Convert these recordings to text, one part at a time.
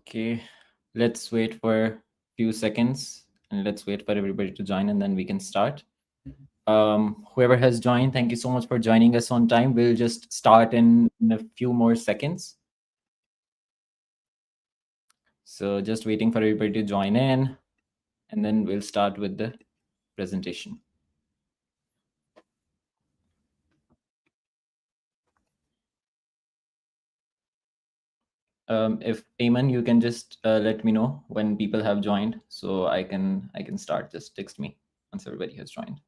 Okay, let's wait for a few seconds and let's wait for everybody to join and then we can start. Whoever has joined, thank you so much for joining us on time. We'll just start in a few more seconds. So just waiting for everybody to join in and then we'll start with the presentation. If Ayman, you can just let me know when people have joined so I can start. Just text me once everybody has joined.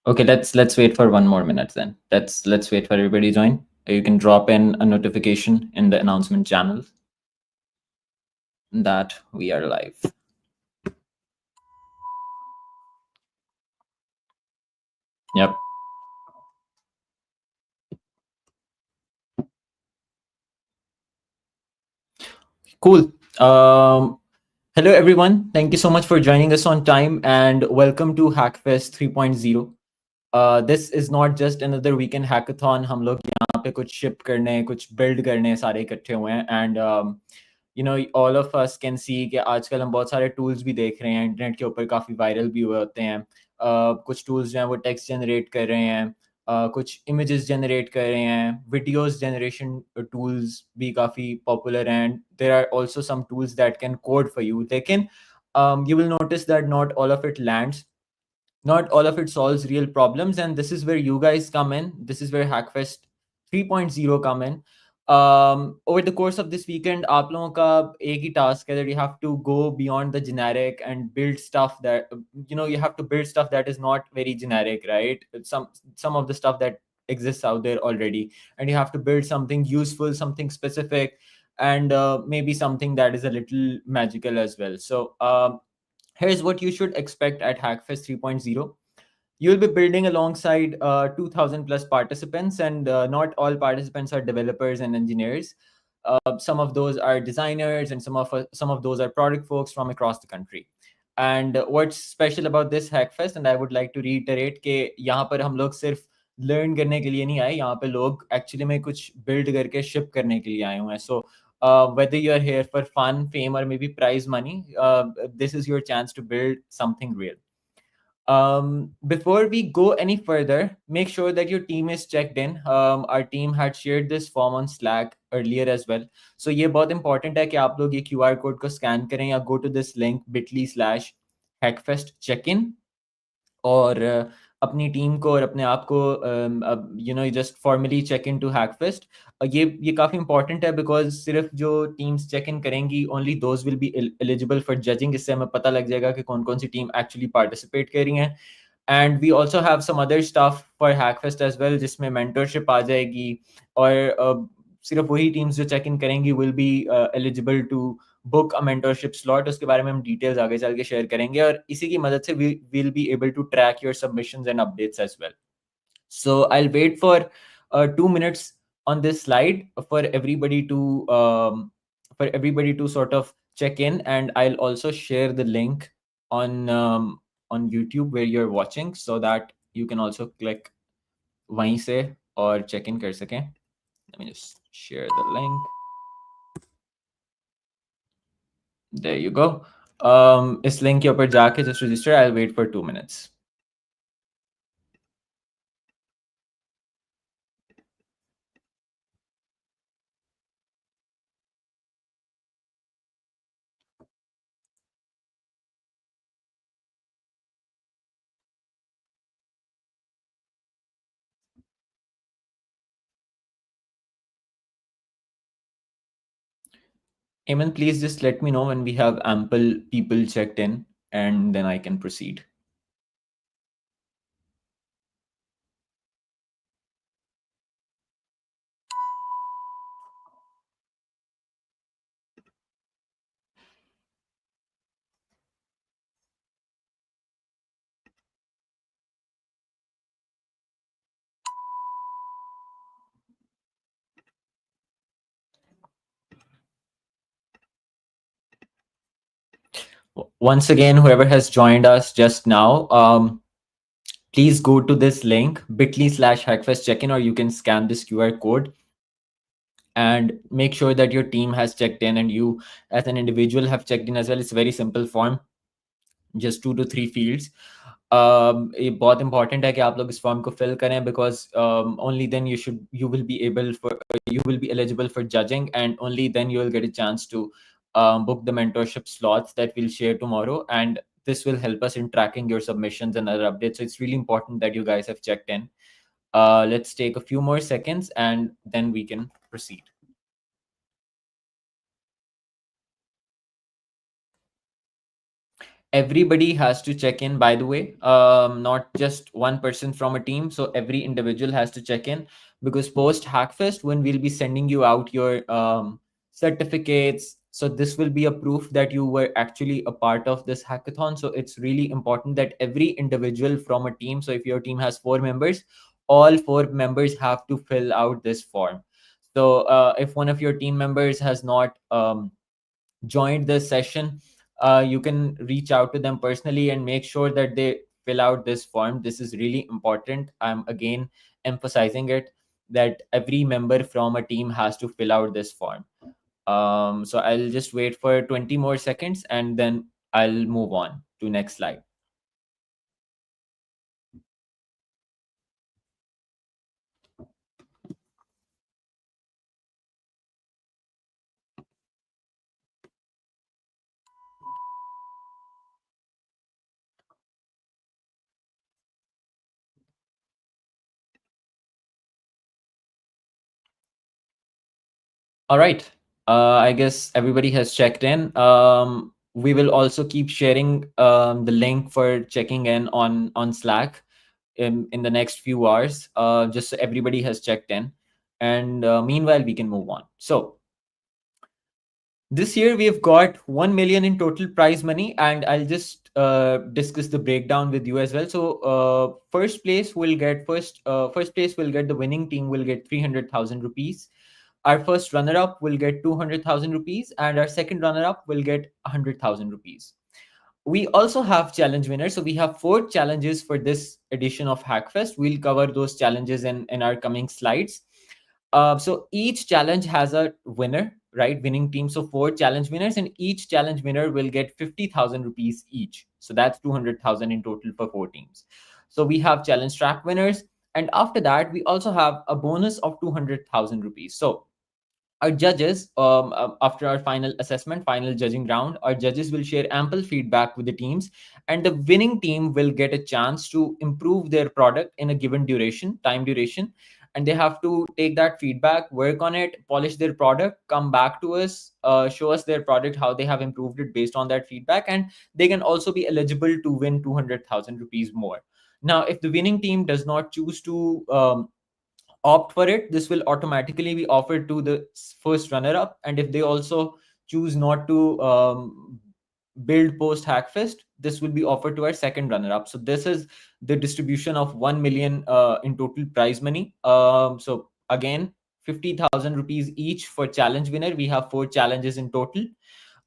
Okay, let's wait for 1 more minute then. Let's wait for everybody to join. You can drop in a notification in the announcement channel that we are live. Yep. Cool. Hello everyone. Thank you so much for joining us on time and welcome to Hackfest 3.0. This is not just another weekend hackathon. हम लोग यहाँ पे कुछ ship करने, कुछ build करने सारे इकट्ठे हुए हैं and you know all of us can see कि आजकल हम बहुत सारे tools भी देख रहे हैं इंटरनेट के ऊपर काफ़ी वायरल भी हुए होते हैं कुछ tools जो हैं वो text generate कर रहे हैं कुछ images generate कर रहे हैं videos generation tools भी काफ़ी popular हैं and there are also some tools that can code for you लेकिन you will notice that not all of it lands, not all of it solves real problems, and this is where you guys come in. This is where Hackfest 3.0 come in. Over the course of this weekend आप लोगों का एक ही task है that you have to go beyond the generic and build stuff that you have to build stuff that is not very generic, right? Some of the stuff that exists out there already, and you have to build something useful, something specific, and maybe something that is a little magical as well. So here's what you should expect at Hackfest 3.0. You'll be building alongside 2000 plus participants, and not all participants are developers and engineers. Some of those are designers, and some of those are product folks from across the country. And what's special about this Hackfest, and I would like to reiterate कि यहाँ पर हम लोग सिर्फ learn करने के लिए नहीं आए, यहाँ पे लोग actually में कुछ build करके ship करने के लिए आए हुए हैं. So whether you're here for fun, fame, or maybe prize money, this is your chance to build something real. Before we go any further, make sure that your team is checked in. Our team had shared this form on Slack earlier as well. So ये बहुत important है कि आप लोग ये QR code को scan करें या go to this link bit.ly/hackfest check-in और अपनी टीम को और अपने आप को just formally check in to hackfest. ये काफ़ी इंपॉर्टेंट है बिकॉज सिर्फ जो टीम्स चेक इन करेंगी only those will be eligible for judging. इससे हमें पता लग जाएगा कि कौन कौन सी टीम एक्चुअली पार्टिसिपेट कर रही हैं. And we also have some other staff for hackfest as well जिसमें मेंटरशिप आ जाएगी और सिर्फ वही टीम्स जो चेक इन करेंगी will be eligible to book a mentorship slot. उसके बारे में हम डिटेल्स आगे चल के शेयर करेंगे और इसी की मदद से we will be able to track your submissions and updates as well. So I'll wait for 2 minutes on this slide for everybody to sort of check in, and I'll also share the link on YouTube where you're watching so that you can also click वहीं से और check in कर सकें. Let me just share the link. There you go. इस link के ऊपर जाके just register. I'll wait for 2 minutes. Eamon, please just let me know when we have ample people checked in, and then I can proceed. Once again, whoever has joined us just now, please go to this link, bit.ly/hackfest check-in, or you can scan this QR code and make sure that your team has checked in and you as an individual have checked in as well. It's a very simple form, just 2 to 3 fields. ये बहुत important है कि आप लोग इस form को fill करें, because only then you will be able for you will be eligible for judging, and only then you will get a chance to book the mentorship slots that we'll share tomorrow, and this will help us in tracking your submissions and other updates. So it's really important that you guys have checked in. Let's take a few more seconds and then we can proceed. Everybody has to check in, by the way, not just one person from a team. So every individual has to check in, because post Hackfest, when we'll be sending you out your certificates, so this will be a proof that you were actually a part of this hackathon. So it's really important that every individual from a team, so if your team has 4 members, all 4 members have to fill out this form. So if one of your team members has not joined this session, you can reach out to them personally and make sure that they fill out this form. This is really important. I'm again emphasizing it, that every member from a team has to fill out this form. So I'll just wait for 20 more seconds and then I'll move on to next slide. All right. I guess everybody has checked in. We will also keep sharing the link for checking in on Slack in the next few hours, just so everybody has checked in. And meanwhile, we can move on. So this year we've got 1 million in total prize money, and I'll just discuss the breakdown with you as well. So first place will get the winning team will get 300,000 rupees. Our first runner-up will get 200,000 rupees, and our second runner-up will get 100,000 rupees. We also have challenge winners. So we have 4 challenges for this edition of Hackfest. We'll cover those challenges in our coming slides. So each challenge has a winner, right? Winning team. So 4 challenge winners, and each challenge winner will get 50,000 rupees each. So that's 200,000 in total for 4 teams. So we have challenge track winners. And after that, we also have a bonus of 200,000 rupees. So our judges, after our final assessment, final judging round, our judges will share ample feedback with the teams, and the winning team will get a chance to improve their product in a given time duration. And they have to take that feedback, work on it, polish their product, come back to us, show us their product, how they have improved it based on that feedback. And they can also be eligible to win 200,000 rupees more. Now, if the winning team does not choose to opt for it, this will automatically be offered to the first runner up. And if they also choose not to build post Hackfest, this will be offered to our second runner up. So this is the distribution of 1 million in total prize money. So again, 50,000 rupees each for challenge winner. We have 4 challenges in total.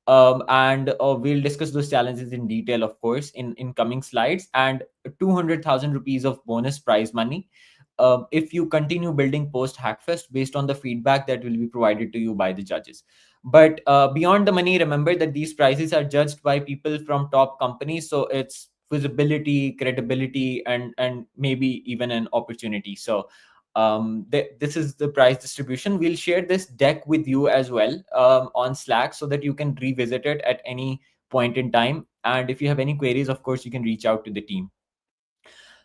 And we'll discuss those challenges in detail, of course, in coming slides. And 200,000 rupees of bonus prize money if you continue building post Hackfest based on the feedback that will be provided to you by the judges. But beyond the money, remember that these prizes are judged by people from top companies. So it's visibility, credibility, and maybe even an opportunity. So this is the prize distribution. We'll share this deck with you as well on Slack, so that you can revisit it at any point in time. And if you have any queries, of course, you can reach out to the team.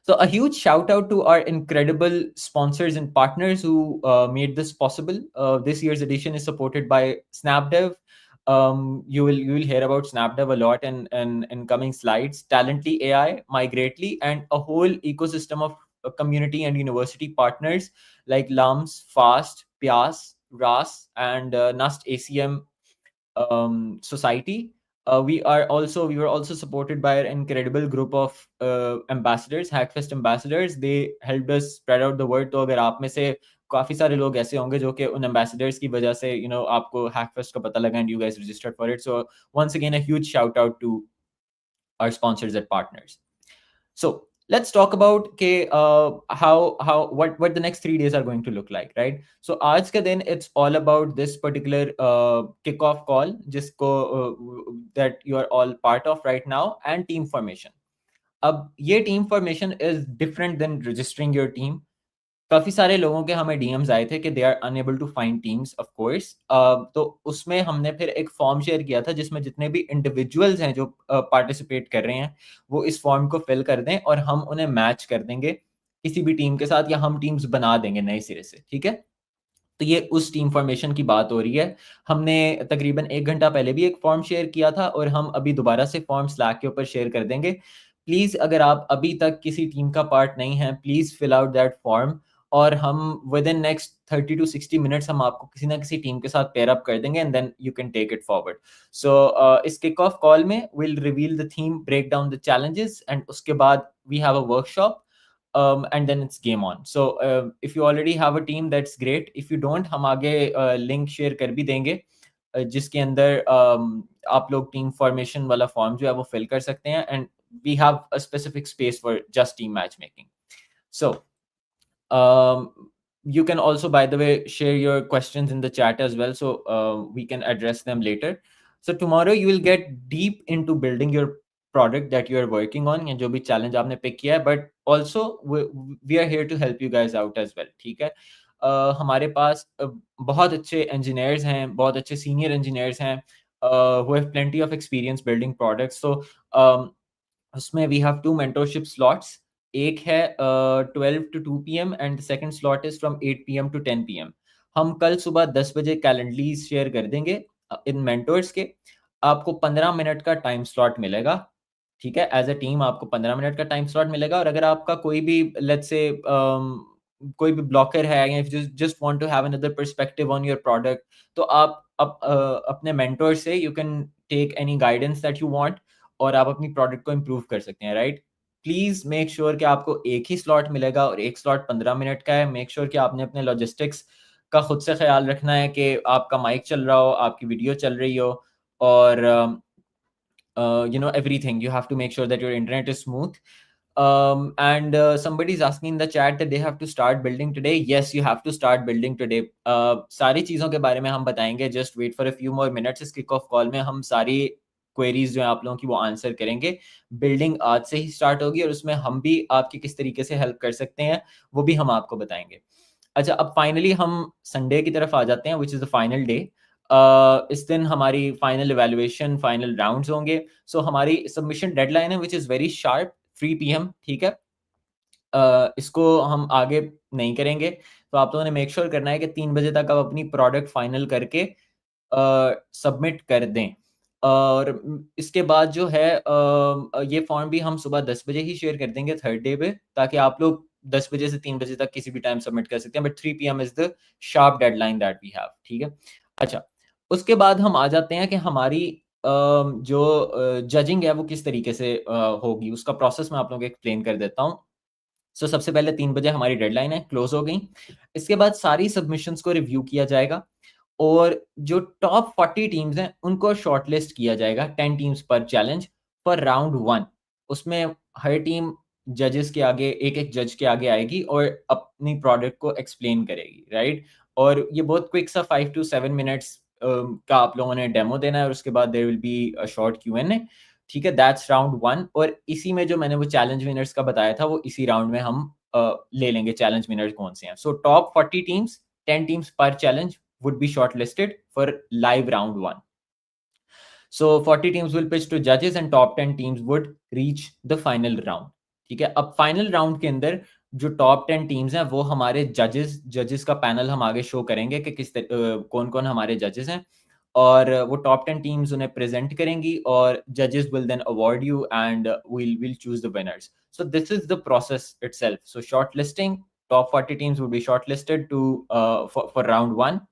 So a huge shout out to our incredible sponsors and partners who made this possible. This year's edition is supported by SnapDev. You will hear about SnapDev a lot in coming slides. Talently AI, Migrately, and a whole ecosystem of community and university partners like LUMS, FAST, PIAS, RAS, and NUST ACM society. We were also supported by an incredible group of ambassadors, Hackfest ambassadors. They helped us spread out the word. तो अगर आप में से काफी सारे लोग ऐसे होंगे जो कि उन ambassadors की वजह से आपको Hackfest का पता लगा and you guys registered for it. So once again, a huge shout out to our sponsors and partners. So let's talk about what the next 3 days are going to look like, right? So आज का दिन it's all about this particular kickoff call जिसको that you are all part of right now, and team formation. अब ये team formation is different than registering your team. काफी सारे लोगों के हमें डीएम्स आए थे कि they are unable to find teams, of course. तो उसमें हमने फिर एक फॉर्म शेयर किया था जिसमें जितने भी इंडिविजुअल्स हैं जो पार्टिसिपेट कर रहे हैं वो इस फॉर्म को फिल कर दें और हम उन्हें मैच कर देंगे किसी भी टीम के साथ, या हम टीम्स बना देंगे नए सिरे से. ठीक है, तो ये उस टीम फॉर्मेशन की बात हो रही है. हमने तकरीबन 1 घंटा पहले भी एक फॉर्म शेयर किया था और हम अभी दोबारा से फॉर्म स्लैक के ऊपर शेयर कर देंगे. प्लीज़ अगर आप अभी तक किसी टीम का पार्ट नहीं हैं, please fill out that form, और हम within next 30 to 60 minutes हम आपको किसी ना किसी टीम के साथ पेयर अप कर देंगे and then you can take it forward. So इस किक ऑफ कॉल में will reveal the theme, break down the challenges, and उसके बाद we have a workshop. And then it's game on. So if you already have a team, that's great. If you don't, हम आगे link share कर भी देंगे जिसके अंदर आप लोग टीम फॉर्मेशन वाला फॉर्म जो है वो फिल कर सकते हैं, and we have a specific space for just team matchmaking. So you can also, by the way, share your questions in the chat as well, so we can address them later. So tomorrow you will get deep into building your product that you are working on, या जो भी challenge आपने pick किया है, but also we are here to help you guys out as well. ठीक है, हमारे पास बहुत अच्छे engineers हैं, बहुत अच्छे senior engineers हैं who have plenty of experience building products. So उसमें we have 2 mentorship slots. एक है 12 to 2 PM and second slot is from 8 PM to 10 PM. हम कल सुबह 10 बजे कैलेंडरीज शेयर कर देंगे इन मेंटर्स के. आपको 15 मिनट का टाइम स्लॉट मिलेगा. ठीक है, एज अ टीम आपको 15 मिनट का टाइम स्लॉट मिलेगा, और अगर आपका कोई भी लेट्स से कोई भी ब्लॉकर है, या just want to have another perspective on your product, तो आप अपने मेंटर से you can take any guidance that you want, और आप अपनी प्रोडक्ट को इम्प्रूव कर सकते हैं, राइट? प्लीज मेक श्योर कि आपको एक ही स्लॉट मिलेगा और एक स्लॉट 15 मिनट का है. मेक श्योर कि आपने अपने लॉजिस्टिक्स का खुद से ख्याल रखना है कि आपका माइक चल रहा हो, आपकी वीडियो चल रही हो, और everything. You have to make sure that your internet is smooth. And somebody is asking in the chat that they have to start building today. Yes, you have to start building today. सारी चीज़ों के बारे में हम बताएंगे. Just wait for a few more minutes. इस kick off call में हम सारी क्वेरीज जो है आप लोगों की वो आंसर करेंगे. बिल्डिंग आज से ही स्टार्ट होगी और उसमें हम भी आपकी किस तरीके से हेल्प कर सकते हैं वो भी हम आपको बताएंगे. अच्छा, अब फाइनली हम संडे की तरफ आ जाते हैं, which is the final day. इस दिन हमारी फाइनल इवैल्यूएशन, फाइनल राउंड्स होंगे. सो हमारी सबमिशन डेडलाइन है which is very sharp, 3 PM. ठीक है, इसको हम आगे नहीं करेंगे. तो आप लोगों ने मेक श्योर करना है कि 3 बजे तक आप अपनी प्रोडक्ट फाइनल करके सबमिट कर दें. और इसके बाद जो है ये फॉर्म भी हम सुबह 10 बजे ही शेयर कर देंगे थर्ड डे पे, ताकि आप लोग 10 बजे से 3 बजे तक किसी भी टाइम सबमिट कर सकते हैं. But 3 PM is the sharp deadline that we have. ठीक है, अच्छा, उसके बाद हम आ जाते हैं कि हमारी जो जजिंग है वो किस तरीके से होगी. उसका प्रोसेस मैं आप लोगों को एक्सप्लेन कर देता हूँ. सो सबसे पहले 3 बजे हमारी डेडलाइन है, क्लोज हो गई. इसके बाद सारी सबमिशंस को रिव्यू किया जाएगा और जो टॉप 40 टीम्स हैं उनको शॉर्टलिस्ट किया जाएगा, 10 टीम्स पर चैलेंज फॉर राउंड 1. उसमें हर टीम जजेस के आगे, एक जज के आगे आएगी और अपनी प्रोडक्ट को एक्सप्लेन करेगी, राइट? और ये बहुत क्विक सा 5 to 7 मिनट्स का आप लोगों ने डेमो देना है और उसके बाद there will be a short Q&A. ठीक है, दैट्स राउंड 1. और इसी में जो मैंने वो चैलेंज विनर्स का बताया था वो इसी राउंड में हम ले लेंगे चैलेंज विनर्स कौन से हैं. सो टॉप 40 टीम्स, 10 टीम्स पर challenge would be shortlisted for live round 1. So 40 teams will pitch to judges and top 10 teams would reach the final round. ठीक है, अब फाइनल राउंड के अंदर जो टॉप 10 टीम्स हैं वो हमारे जजेस का पैनल हम आगे शो करेंगे कि कौन कौन हमारे जजेस हैं, और वो टॉप 10 टीम्स उन्हें प्रेजेंट करेंगी और जजेस will then award you and we'll choose the winners. So this is the process itself. So shortlisting, top 40 teams would be shortlisted to for round 1.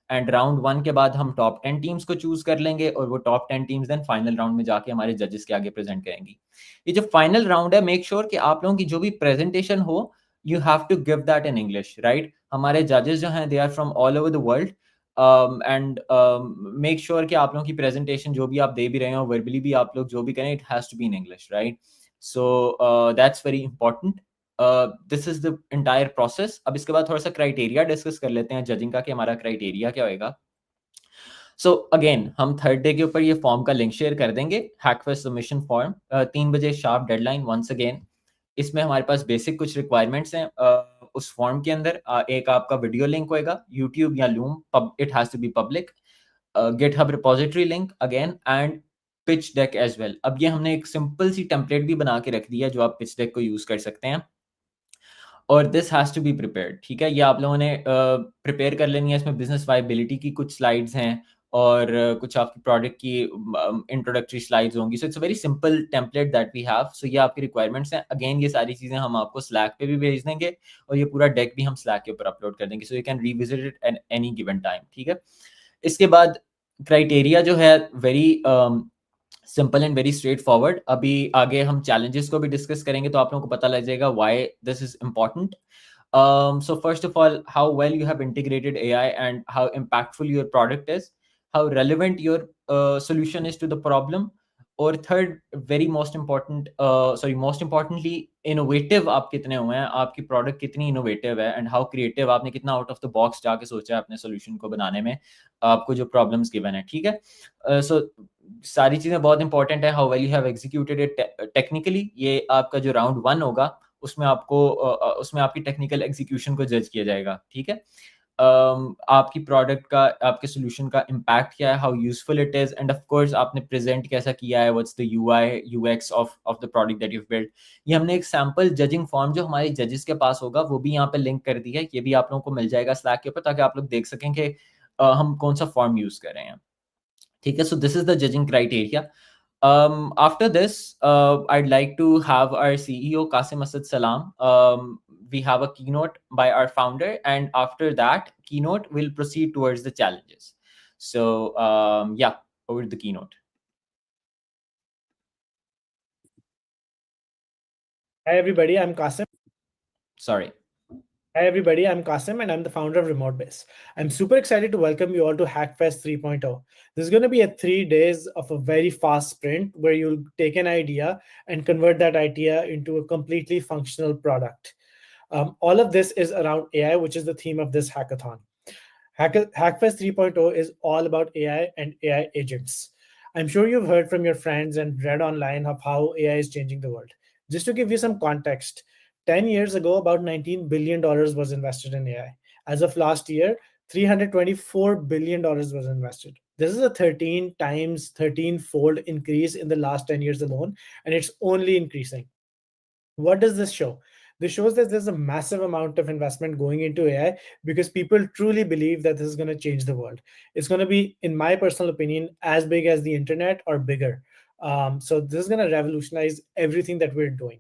And round 1 के बाद हम टॉप 10 टीम्स को choose कर लेंगे और वो top 10 teams then final round में जाके हमारे जजेस के आगे प्रेजेंट करेंगी. ये जो फाइनल राउंड है, मेक श्योर कि आप लोगों की जो भी प्रेजेंटेशन हो, you have to give that in English, right? हमारे जजेस जो हैं they are from all over the world. And make sure कि आप लोगों की प्रेजेंटेशन जो भी आप दे भी रहे हो वर्बली भी आप लोग जो भी करें it has to be in English, right? So that's very important. This is the entire process. अब इसके बाद थोड़ा सा क्राइटेरिया डिस्कस कर लेते हैं जजिंग का कि हमारा क्राइटेरिया क्या होएगा. सो अगेन हम थर्ड डे के ऊपर ये फॉर्म का लिंक शेयर कर देंगे. हैकफेस्ट सबमिशन फॉर्म 3 बजे शार्प डेडलाइन. वंस अगेन इसमें हमारे पास बेसिक कुछ रिक्वायरमेंट्स हैं. उस फॉर्म के अंदर एक आपका वीडियो लिंक होएगा यूट्यूब या Loom, it has to be public. GitHub repository link again and pitch deck as well. अब ये हमने एक सिंपल सी टेम्पलेट भी बना के रख दी है जो आप पिच डेक को यूज़ कर सकते हैं. और this has to be prepared. ठीक है, ये आप लोगों ने प्रिपेयर कर लेनी है. इसमें बिजनेस वाइबिलिटी की कुछ स्लाइड्स हैं और कुछ आपकी प्रोडक्ट की इंट्रोडक्टरी स्लाइड्स होंगी. So it's a very simple template that we have. So ये आपकी रिक्वायरमेंट्स हैं. अगेन ये सारी चीज़ें हम आपको स्लैक पे भी भेज देंगे और ये पूरा डेक भी हम स्लैक के ऊपर अपलोड कर देंगे. So you can revisit it at any given time. ठीक है, इसके बाद क्राइटेरिया जो है very simple and very straight forward. अभी आगे हम चैलेंजेस को भी डिस्कस करेंगे तो आप लोगों को पता लग जाएगा why this is important. So first of all, how well you have integrated AI and how impactful your product is, how relevant your solution is to the problem. और third very most important, sorry most importantly innovative आप कितने हुए हैं, आपकी product कितनी innovative है and how creative, आपने कितना आउट ऑफ द बॉक्स जाके सोचा है अपने सोल्यूशन को बनाने में आपको जो प्रॉब्लम्स गिवन है. ठीक है, सो सारी चीज़ें बहुत इंपॉर्टेंट है. How well you have executed it technically, ये आपका जो राउंड 1 होगा उसमें आपको उसमें आपकी टेक्निकल एग्जीक्यूशन को जज किया जाएगा. ठीक है, आपकी प्रोडक्ट का, आपके सोल्यूशन का इम्पैक्ट क्या है, how useful it is, end of course आपने प्रेजेंट कैसा किया है, what's the UI UX of the product that you build. ये हमने एक सैम्पल जजिंग फॉर्म जो हमारे जजेस के पास होगा वो भी यहाँ पे लिंक कर दी है. ये भी आप लोगों को मिल जाएगा स्लैक के ऊपर ताकि आप लोग देख सकें कि हम कौन सा फॉर्म यूज कर रहे हैं. ठीक है, so this is the judging criteria. After this, I'd like to have our CEO Qasim Asad Salam. We have a keynote by our founder, and after that keynote, we'll proceed towards the challenges. So, yeah, over the keynote. Hi everybody, I'm Qasim. Sorry. Hi everybody, I'm Qasim and I'm the founder of RemoteBase. I'm super excited to welcome you all to Hackfest 3.0. This is going to be a 3 days of a very fast sprint where you'll take an idea and convert that idea into a completely functional product. All of this is around AI, which is the theme of this hackathon. Hackfest 3.0 is all about AI and AI agents. I'm sure you've heard from your friends and read online of how AI is changing the world. Just to give you some context, 10 years ago, about $19 billion was invested in AI. As of last year, $324 billion was invested. This is a 13 times, 13-fold increase in the last 10 years alone, and it's only increasing. What does this show? This shows that there's a massive amount of investment going into AI because people truly believe that this is going to change the world. It's going to be, in my personal opinion, as big as the internet or bigger. So this is going to revolutionize everything that we're doing.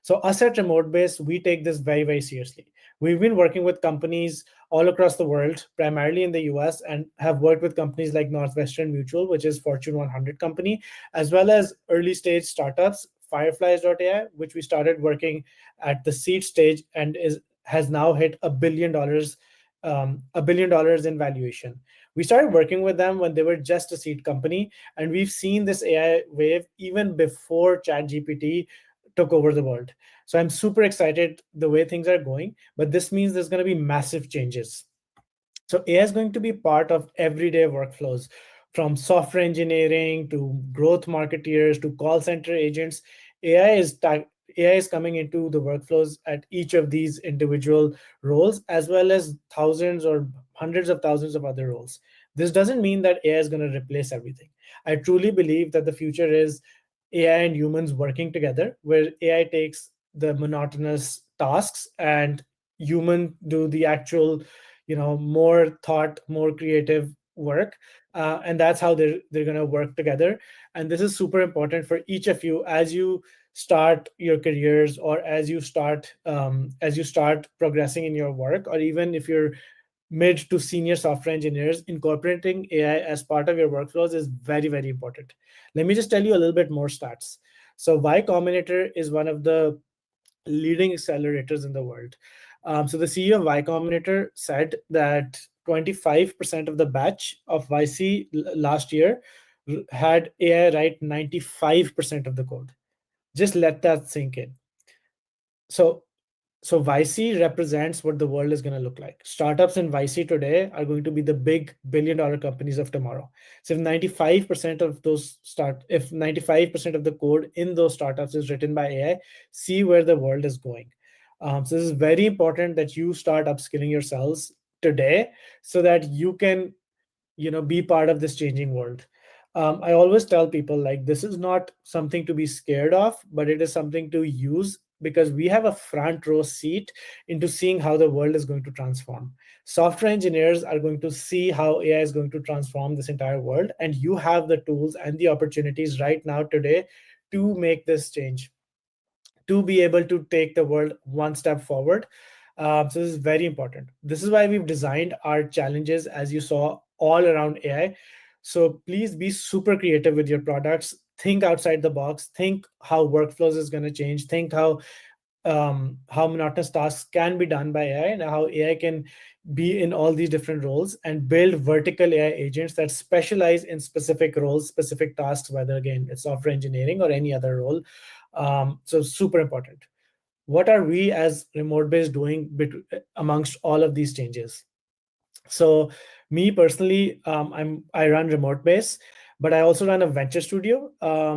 So us at RemoteBase, we take this very, very seriously. We've been working with companies all across the world, primarily in the US, and have worked with companies like Northwestern Mutual, which is Fortune 100 company, as well as early stage startups, Fireflies.ai, which we started working at the seed stage and has now hit $1 billion in valuation. We started working with them when they were just a seed company, and we've seen this AI wave even before ChatGPT took over the world. So I'm super excited the way things are going, but this means there's going to be massive changes. So AI is going to be part of everyday workflows, from software engineering to growth marketeers to call center agents. AI is AI is coming into the workflows at each of these individual roles, as well as thousands or hundreds of thousands of other roles. This doesn't mean that AI is going to replace everything. I truly believe that the future is AI and humans working together, where AI takes the monotonous tasks and human do the actual, more thought, more creative work, and that's how they're going to work together. And this is super important for each of you as you start your careers, or as you start progressing in your work, or even if you're mid to senior software engineers. Incorporating AI as part of your workflows is very, very important. Let me just tell you a little bit more stats. So Y Combinator is one of the leading accelerators in the world. So the CEO of Y Combinator said that 25% of the batch of YC last year had AI write 95% of the code. Just let that sink in. So YC represents what the world is going to look like. Startups in YC today are going to be the big billion-dollar companies of tomorrow. So if 95% of if 95% of the code in those startups is written by AI, see where the world is going. So this is very important that you start upskilling yourselves today so that you can be part of this changing world. I always tell people, like, this is not something to be scared of, but it is something to use, because we have a front row seat into seeing how the world is going to transform. Software engineers are going to see how AI is going to transform this entire world, and you have the tools and the opportunities right now today to make this change, to be able to take the world one step forward. So this is very important. This is why we've designed our challenges, as you saw, all around AI. So please be super creative with your products. Think outside the box. Think how workflows is going to change. Think how monotonous tasks can be done by AI, and how AI can be in all these different roles, and build vertical AI agents that specialize in specific roles, specific tasks, whether again it's software engineering or any other role. So super important. What are we as remote base doing amongst all of these changes? So me personally, I run remote base, but I also run a venture studio.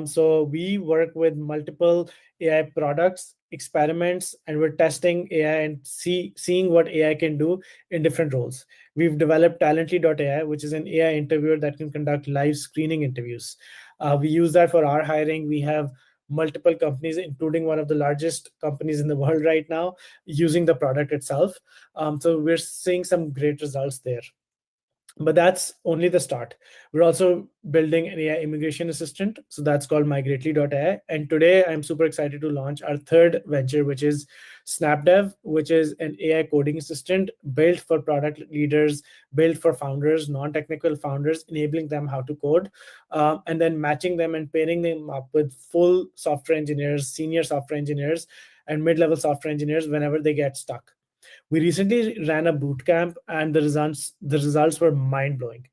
So we work with multiple AI products, experiments, and we're testing AI and seeing what AI can do in different roles. We've developed Talently.ai, which is an AI interviewer that can conduct live screening interviews. We use that for our hiring. We have multiple companies, including one of the largest companies in the world right now, using the product itself. So we're seeing some great results there. But that's only the start. We're also building an AI immigration assistant. So that's called Migrately.ai. And today I'm super excited to launch our third venture, which is SnapDev, which is an AI coding assistant built for product leaders, built for founders, non-technical founders, enabling them how to code, and then matching them and pairing them up with full software engineers, senior software engineers, and mid-level software engineers whenever they get stuck. We recently ran a boot camp, and the results were mind blowing.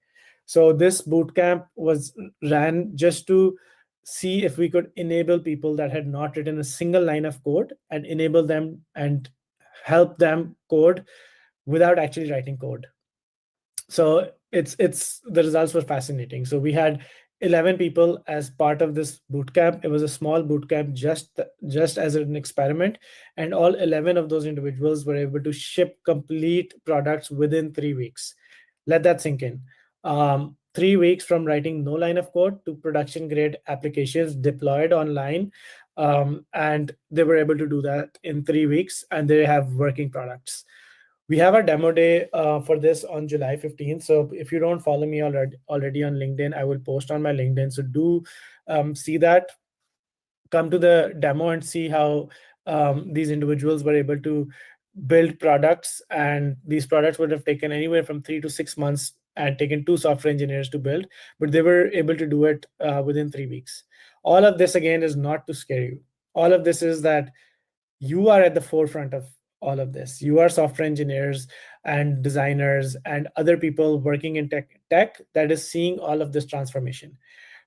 So this boot camp was ran just to see if we could enable people that had not written a single line of code, and enable them and help them code without actually writing code. So it's the results were fascinating. So we had 11 people as part of this boot camp. It was a small boot camp, just as an experiment, and all 11 of those individuals were able to ship complete products within 3 weeks. Let that sink in. 3 weeks from writing no line of code to production grade applications deployed online, and they were able to do that in 3 weeks, and they have working products. We have a demo day for this on July 15th. So if you don't follow me already on LinkedIn, I will post on my LinkedIn. So do see that. Come to the demo and see how these individuals were able to build products. And these products would have taken anywhere from 3 to 6 months and taken two software engineers to build, but they were able to do it within 3 weeks. All of this, again, is not to scare you. All of this is that you are at the forefront of all of this. You are software engineers and designers and other people working in tech that is seeing all of this transformation.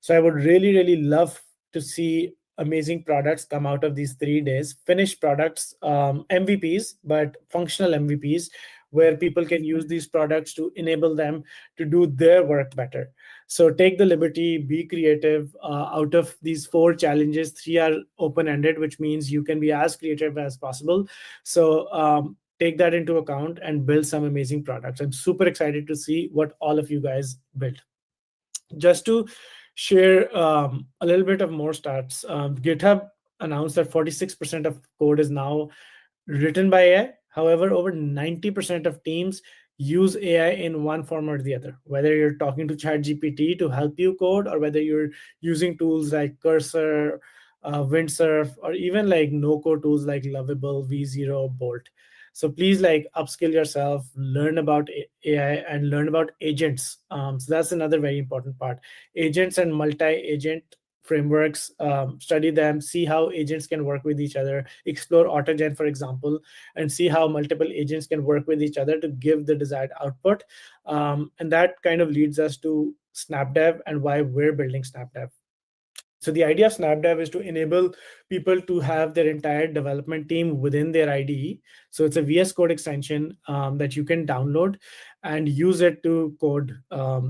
So I would really, really love to see amazing products come out of these 3 days, finished products, MVPs, but functional MVPs, where people can use these products to enable them to do their work better. So take the liberty, be creative. Out of these 4 challenges, 3 are open-ended, which means you can be as creative as possible. So take that into account and build some amazing products. I'm super excited to see what all of you guys build. Just to share a little bit of more stats, GitHub announced that 46% of code is now written by AI. However, over 90% of teams use AI in one form or the other, whether you're talking to ChatGPT to help you code, or whether you're using tools like Cursor, Windsurf, or even like no-code tools like Lovable, V0, Bolt. So please, like, upskill yourself, learn about AI, and learn about agents. So that's another very important part. Agents and multi-agent frameworks, study them, see how agents can work with each other, explore AutoGen, for example, and see how multiple agents can work with each other to give the desired output. And that kind of leads us to SnapDev and why we're building SnapDev. So the idea of SnapDev is to enable people to have their entire development team within their IDE. So it's a VS Code extension that you can download and use it to code.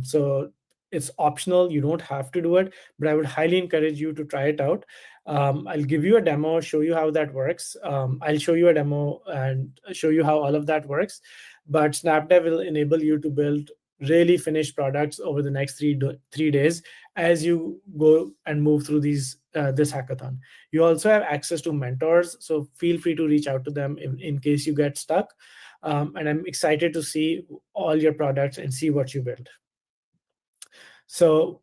So it's optional; you don't have to do it, but I would highly encourage you to try it out. I'll give you a demo, show you how that works. I'll show you a demo and show you how all of that works. But SnapDev will enable you to build really finished products over the next 3 days as you go and move through this hackathon. You also have access to mentors, so feel free to reach out to them in case you get stuck. And I'm excited to see all your products and see what you build. So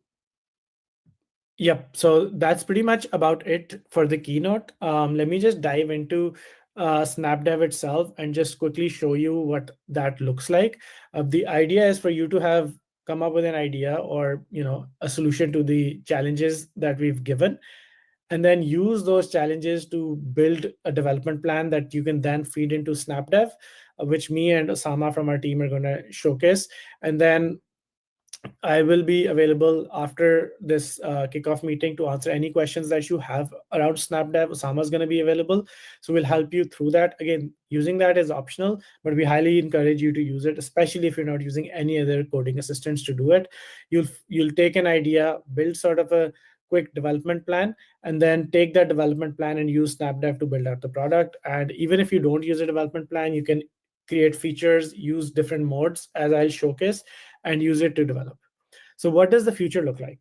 yep, so that's pretty much about it for the keynote. Let me just dive into SnapDev itself and just quickly show you what that looks like. The idea is for you to have come up with an idea or a solution to the challenges that we've given, and then use those challenges to build a development plan that you can then feed into SnapDev, which me and Osama from our team are going to showcase. And then I will be available after this kickoff meeting to answer any questions that you have around SnapDev. Osama is going to be available, so we'll help you through that. Again, using that is optional, but we highly encourage you to use it, especially if you're not using any other coding assistants to do it. You'll take an idea, build sort of a quick development plan, and then take that development plan and use SnapDev to build out the product. And even if you don't use a development plan, you can create features, use different modes as I'll showcase, and use it to develop. So what does the future look like?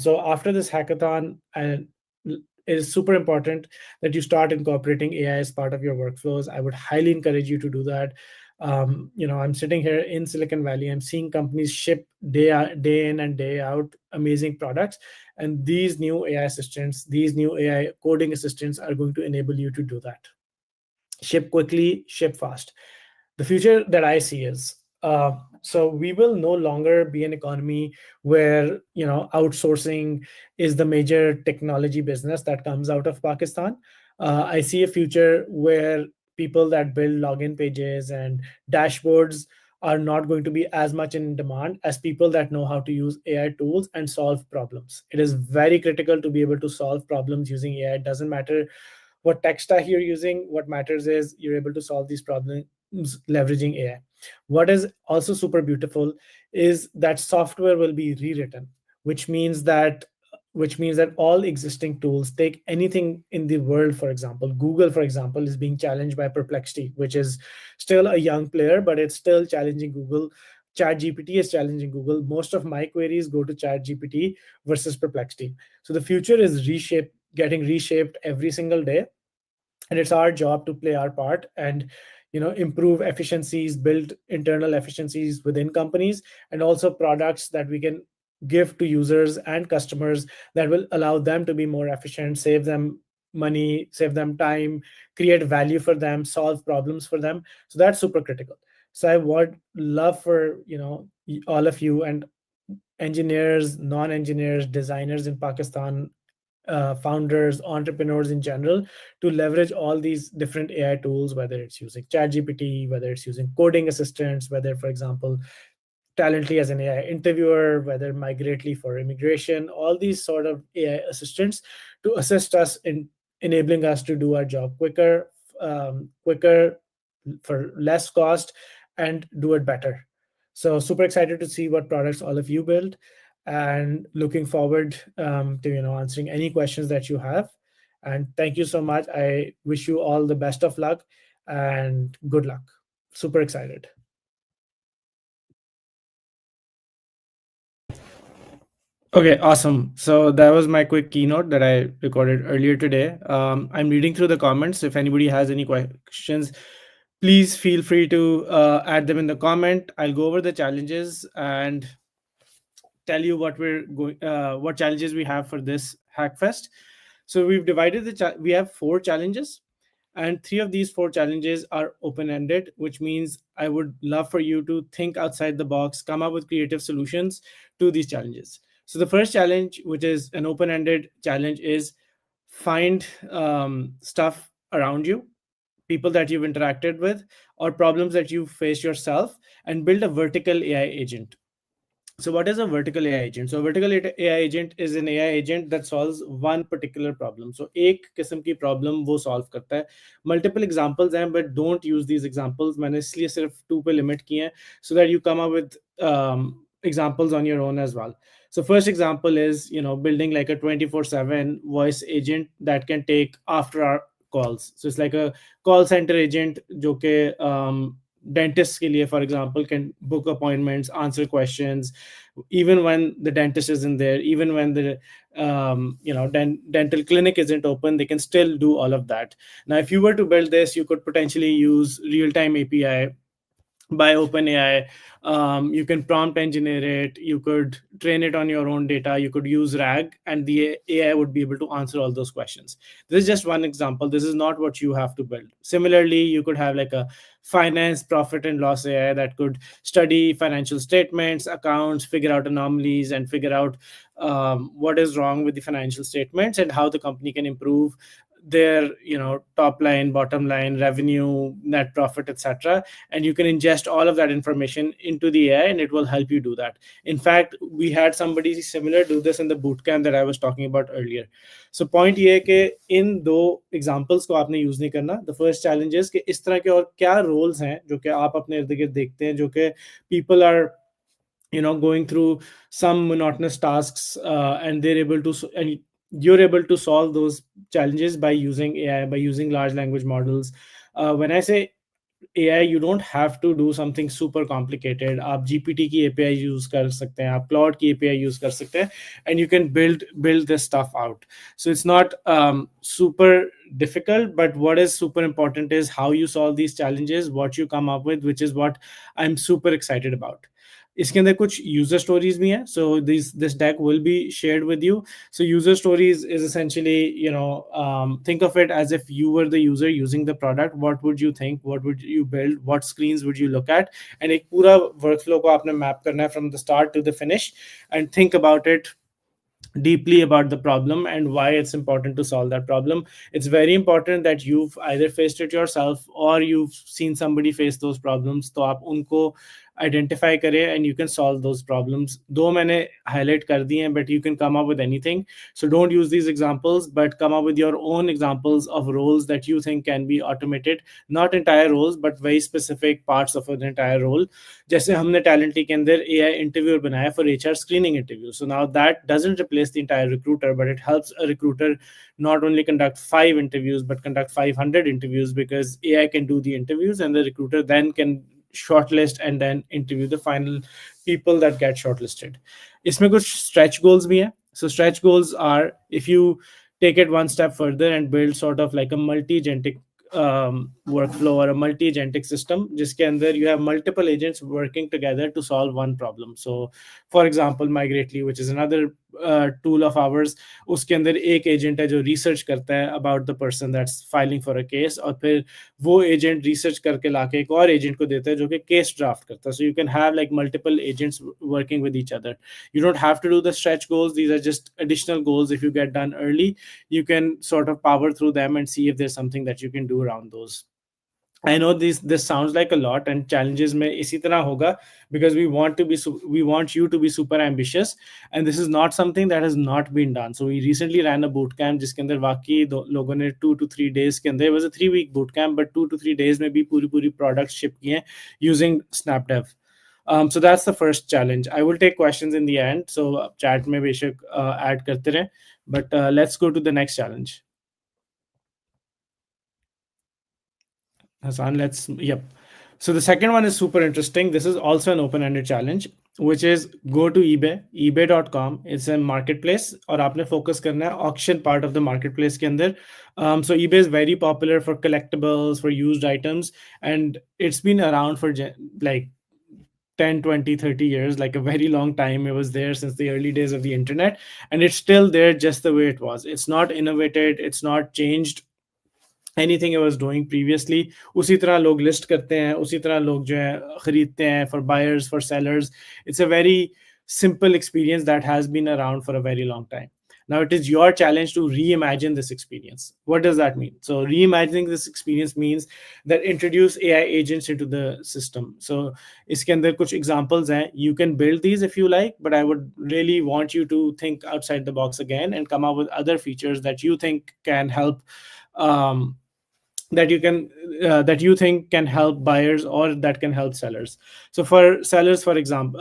So after this hackathon, and it is super important that you start incorporating AI as part of your workflows. I would highly encourage you to do that. I'm sitting here in Silicon Valley. I'm seeing companies ship day in and day out amazing products, and these new AI assistants, these new AI coding assistants, are going to enable you to do that. Ship quickly, ship fast. The future that I see is so we will no longer be an economy where outsourcing is the major technology business that comes out of Pakistan. I see a future where people that build login pages and dashboards are not going to be as much in demand as people that know how to use AI tools and solve problems. It is very critical to be able to solve problems using AI. It doesn't matter what tech stack you're using. What matters is you're able to solve these problems leveraging AI. What is also super beautiful is that software will be rewritten, which means that all existing tools, take anything in the world. For example, Google, for example, is being challenged by Perplexity, which is still a young player, but it's still challenging Google. ChatGPT is challenging Google. Most of my queries go to ChatGPT versus Perplexity. So the future is getting reshaped every single day, and it's our job to play our part and improve efficiencies, build internal efficiencies within companies, and also products that we can give to users and customers that will allow them to be more efficient, save them money, save them time, create value for them, solve problems for them. So that's super critical. So I would love for all of you and engineers, non-engineers, designers in Pakistan, founders, entrepreneurs in general, to leverage all these different AI tools, whether it's using ChatGPT, whether it's using coding assistants, whether, for example, Talently as an AI interviewer, whether Migrately for immigration, all these sort of AI assistants to assist us in enabling us to do our job quicker, for less cost, and do it better. So super excited to see what products all of you build, and looking forward to answering any questions that you have. And thank you so much. I wish you all the best of luck and good luck. Super excited. Okay, awesome. So that was my quick keynote that I recorded earlier today. I'm reading through the comments. If anybody has any questions, please feel free to add them in the comment. I'll go over the challenges and tell you what challenges we have for this Hackfest. So we've divided we have 4 challenges, and 3 of these 4 challenges are open ended, which means I would love for you to think outside the box, come up with creative solutions to these challenges. So the first challenge, which is an open-ended challenge, is find stuff around you, people that you've interacted with, or problems that you face yourself, and build a vertical AI agent. So what is a vertical AI agent? So a vertical AI agent is an AI agent that solves one particular problem. So एक किस्म की problem वो solve करता है. Multiple examples हैं, but don't use these examples. मैंने इसलिए सिर्फ 2 पे limit किए हैं, so that you come up with examples on your own as well. So first example is, building like a 24/7 voice agent that can take after our calls. So it's like a call center agent जो के dentist के लिए, for example, can book appointments, answer questions, even when the dentist isn't there, even when the dental clinic isn't open, they can still do all of that. Now, if you were to build this, you could potentially use real-time API by OpenAI. You can prompt engineer it, you could train it on your own data, you could use RAG, and the AI would be able to answer all those questions. This is just one example. This is not what you have to build. Similarly, you could have like a finance profit and loss AI that could study financial statements, accounts, figure out anomalies, and figure out what is wrong with the financial statements and how the company can improve their top line, bottom line, revenue, net profit, etc. And you can ingest all of that information into the AI, and it will help you do that. In fact, we had somebody similar do this in the bootcamp that I was talking about earlier. So point ये है कि इन दो examples को आपने use नहीं करना. The first challenge is कि इस तरह के और क्या roles हैं जो कि आप अपने इर्द गिर्द देखते हैं जो कि people are going through some monotonous tasks, and they're able to and you're able to solve those challenges by using AI, by using large language models. When I say AI, you don't have to do something super complicated. आप GPT की API use कर सकते हैं, आप Claude की API use कर सकते हैं, and you can build this stuff out. So it's not super difficult, but what is super important is how you solve these challenges, what you come up with, which is what I'm super excited about. इसके अंदर कुछ user stories भी हैं, so this deck will be shared with you. So user stories is essentially, think of it as if you were the user using the product. What would you think, what would you build, what screens would you look at, and एक पूरा workflow को आपने map करना है from the start to the finish, and think about it deeply about the problem and why it's important to solve that problem. It's very important that you've either faced it yourself or you've seen somebody face those problems, तो आप उनको identify करें and you can solve those problems. दो मैंने highlight कर दिए हैं, but you can come up with anything. So don't use these examples, but come up with your own examples of roles that you think can be automated. Not entire roles, but very specific parts of an entire role. जैसे हमने Talently के अंदर AI interviewer बनाया for HR screening interview. So now that doesn't replace the entire recruiter, but it helps a recruiter not only conduct 5 interviews, but conduct 500 interviews, because AI can do the interviews and the recruiter then can shortlist and then interview the final people that get shortlisted. इसमें कुछ stretch goals भी हैं. So stretch goals are, if you take it one step further and build sort of like a multi-agentic workflow or a multi-agentic system जिसके अंदर you have multiple agents working together to solve one problem. So for example, Migrately, which is another tool of ours, उसके अंदर एक agent है जो research करता है about the person that's filing for a case, और फिर वो agent research करके लाके एक और agent को देता है जो कि case draft करता है. So you can have like multiple agents working with each other. You don't have to do the stretch goals. These are just additional goals. If you get done early, you can sort of power through them and see if there's something that you can do around those. I know this sounds like a lot, and challenges में इसी तरह होगा, because we want you to be super ambitious, and this is not something that has not been done. So we recently ran a boot camp जिसके अंदर वाकई लोगों ने 2 to 3 days के अंदर, it was a 3-week boot camp, but 2 to 3 days में भी पूरी products ship किए हैं using SnapDev. So that's the first challenge. I will take questions in the end, so chat में बेशक add करते रहें, but let's go to the next challenge. Hassan, yep. So the second one is super interesting. This is also an open-ended challenge, which is go to eBay, ebay.com. It's a marketplace, और आपने focus करना है auction part of the marketplace के अंदर. So eBay is very popular for collectibles, for used items, and it's been around for like 10, 20, 30 years, like a very long time. It was there since the early days of the internet, and it's still there just the way it was. It's not innovated, it's not changed anything it was doing previously. उसी तरह लोग list करते हैं, उसी तरह लोग जो है खरीदते हैं, for buyers, for sellers. It's a very simple experience that has been around for a very long time. Now it is your challenge to reimagine this experience. What does that mean? So reimagining this experience means that introduce AI agents into the system. So इसके अंदर कुछ examples हैं. You can build these if you like, but I would really want you to think outside the box again and come up with other features that you think can help, um, that you think can help buyers or that can help sellers. So for sellers, for example,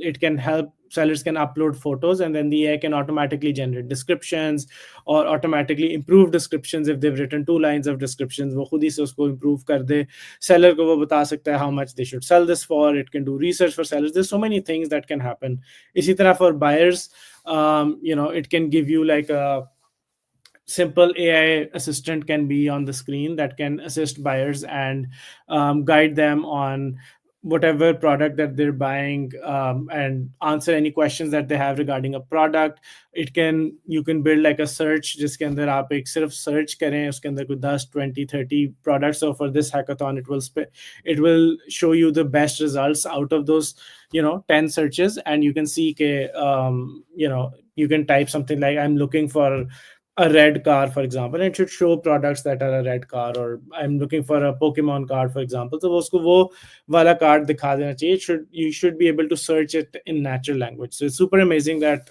it can help sellers can upload photos, and then the AI can automatically generate descriptions or automatically improve descriptions. If they've written 2 lines of descriptions, वो खुद ही से उसको improve कर दे. Seller को वो बता सकता है how much they should sell this for. It can do research for sellers. There's so many things that can happen. इसी तरह for buyers, it can give you like a simple AI assistant can be on the screen that can assist buyers and guide them on whatever product that they're buying, and answer any questions that they have regarding a product. You can build like a search जिसके अंदर आप एक सिर्फ search करें, उसके अंदर कोई 10 20 30 products. So for this hackathon it will show you the best results out of those 10 searches, and you can see you can type something like I'm looking for a red car, for example, and it should show products that are a red car, or I'm looking for a Pokemon card, for example. So उसको वो वाला card दिखा देना चाहिए. You should be able to search it in natural language. So it's super amazing that,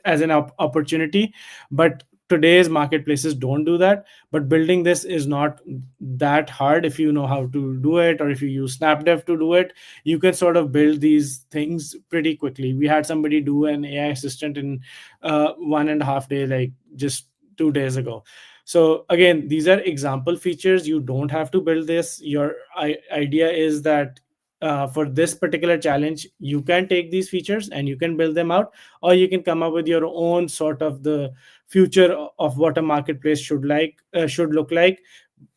as an opportunity, but today's marketplaces don't do that. But building this is not that hard if you know how to do it, or if you use SnapDev to do it. You can sort of build these things pretty quickly. We had somebody do an AI assistant in 1.5 days, like just 2 days ago. So again, these are example features. You don't have to build this. Your idea is that, for this particular challenge, you can take these features and you can build them out, or you can come up with your own sort of the future of what a marketplace should look like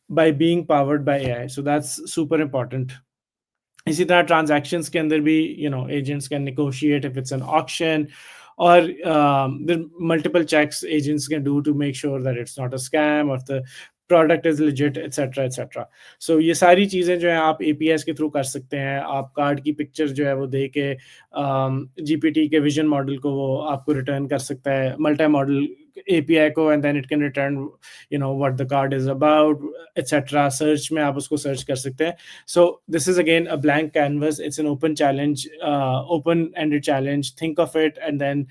by being powered by AI. So that's super important. इसी तरह transactions के अंदर भी agents can negotiate if it's an auction, or there are multiple checks agents can do to make sure that it's not a scam, or the product is legit, etc etc. So ये सारी चीज़ें जो है आप APIs के through कर सकते हैं. आप कार्ड की पिक्चर जो है वो दे के GPT के विजन मॉडल को वो आपको रिटर्न कर सकता है, मल्टी मॉडल API को, and then it can return what the card is about, etc. Search में आप उसको search कर सकते हैं. So this is again a blank canvas. It's an open challenge, open-ended challenge. Think of it, and then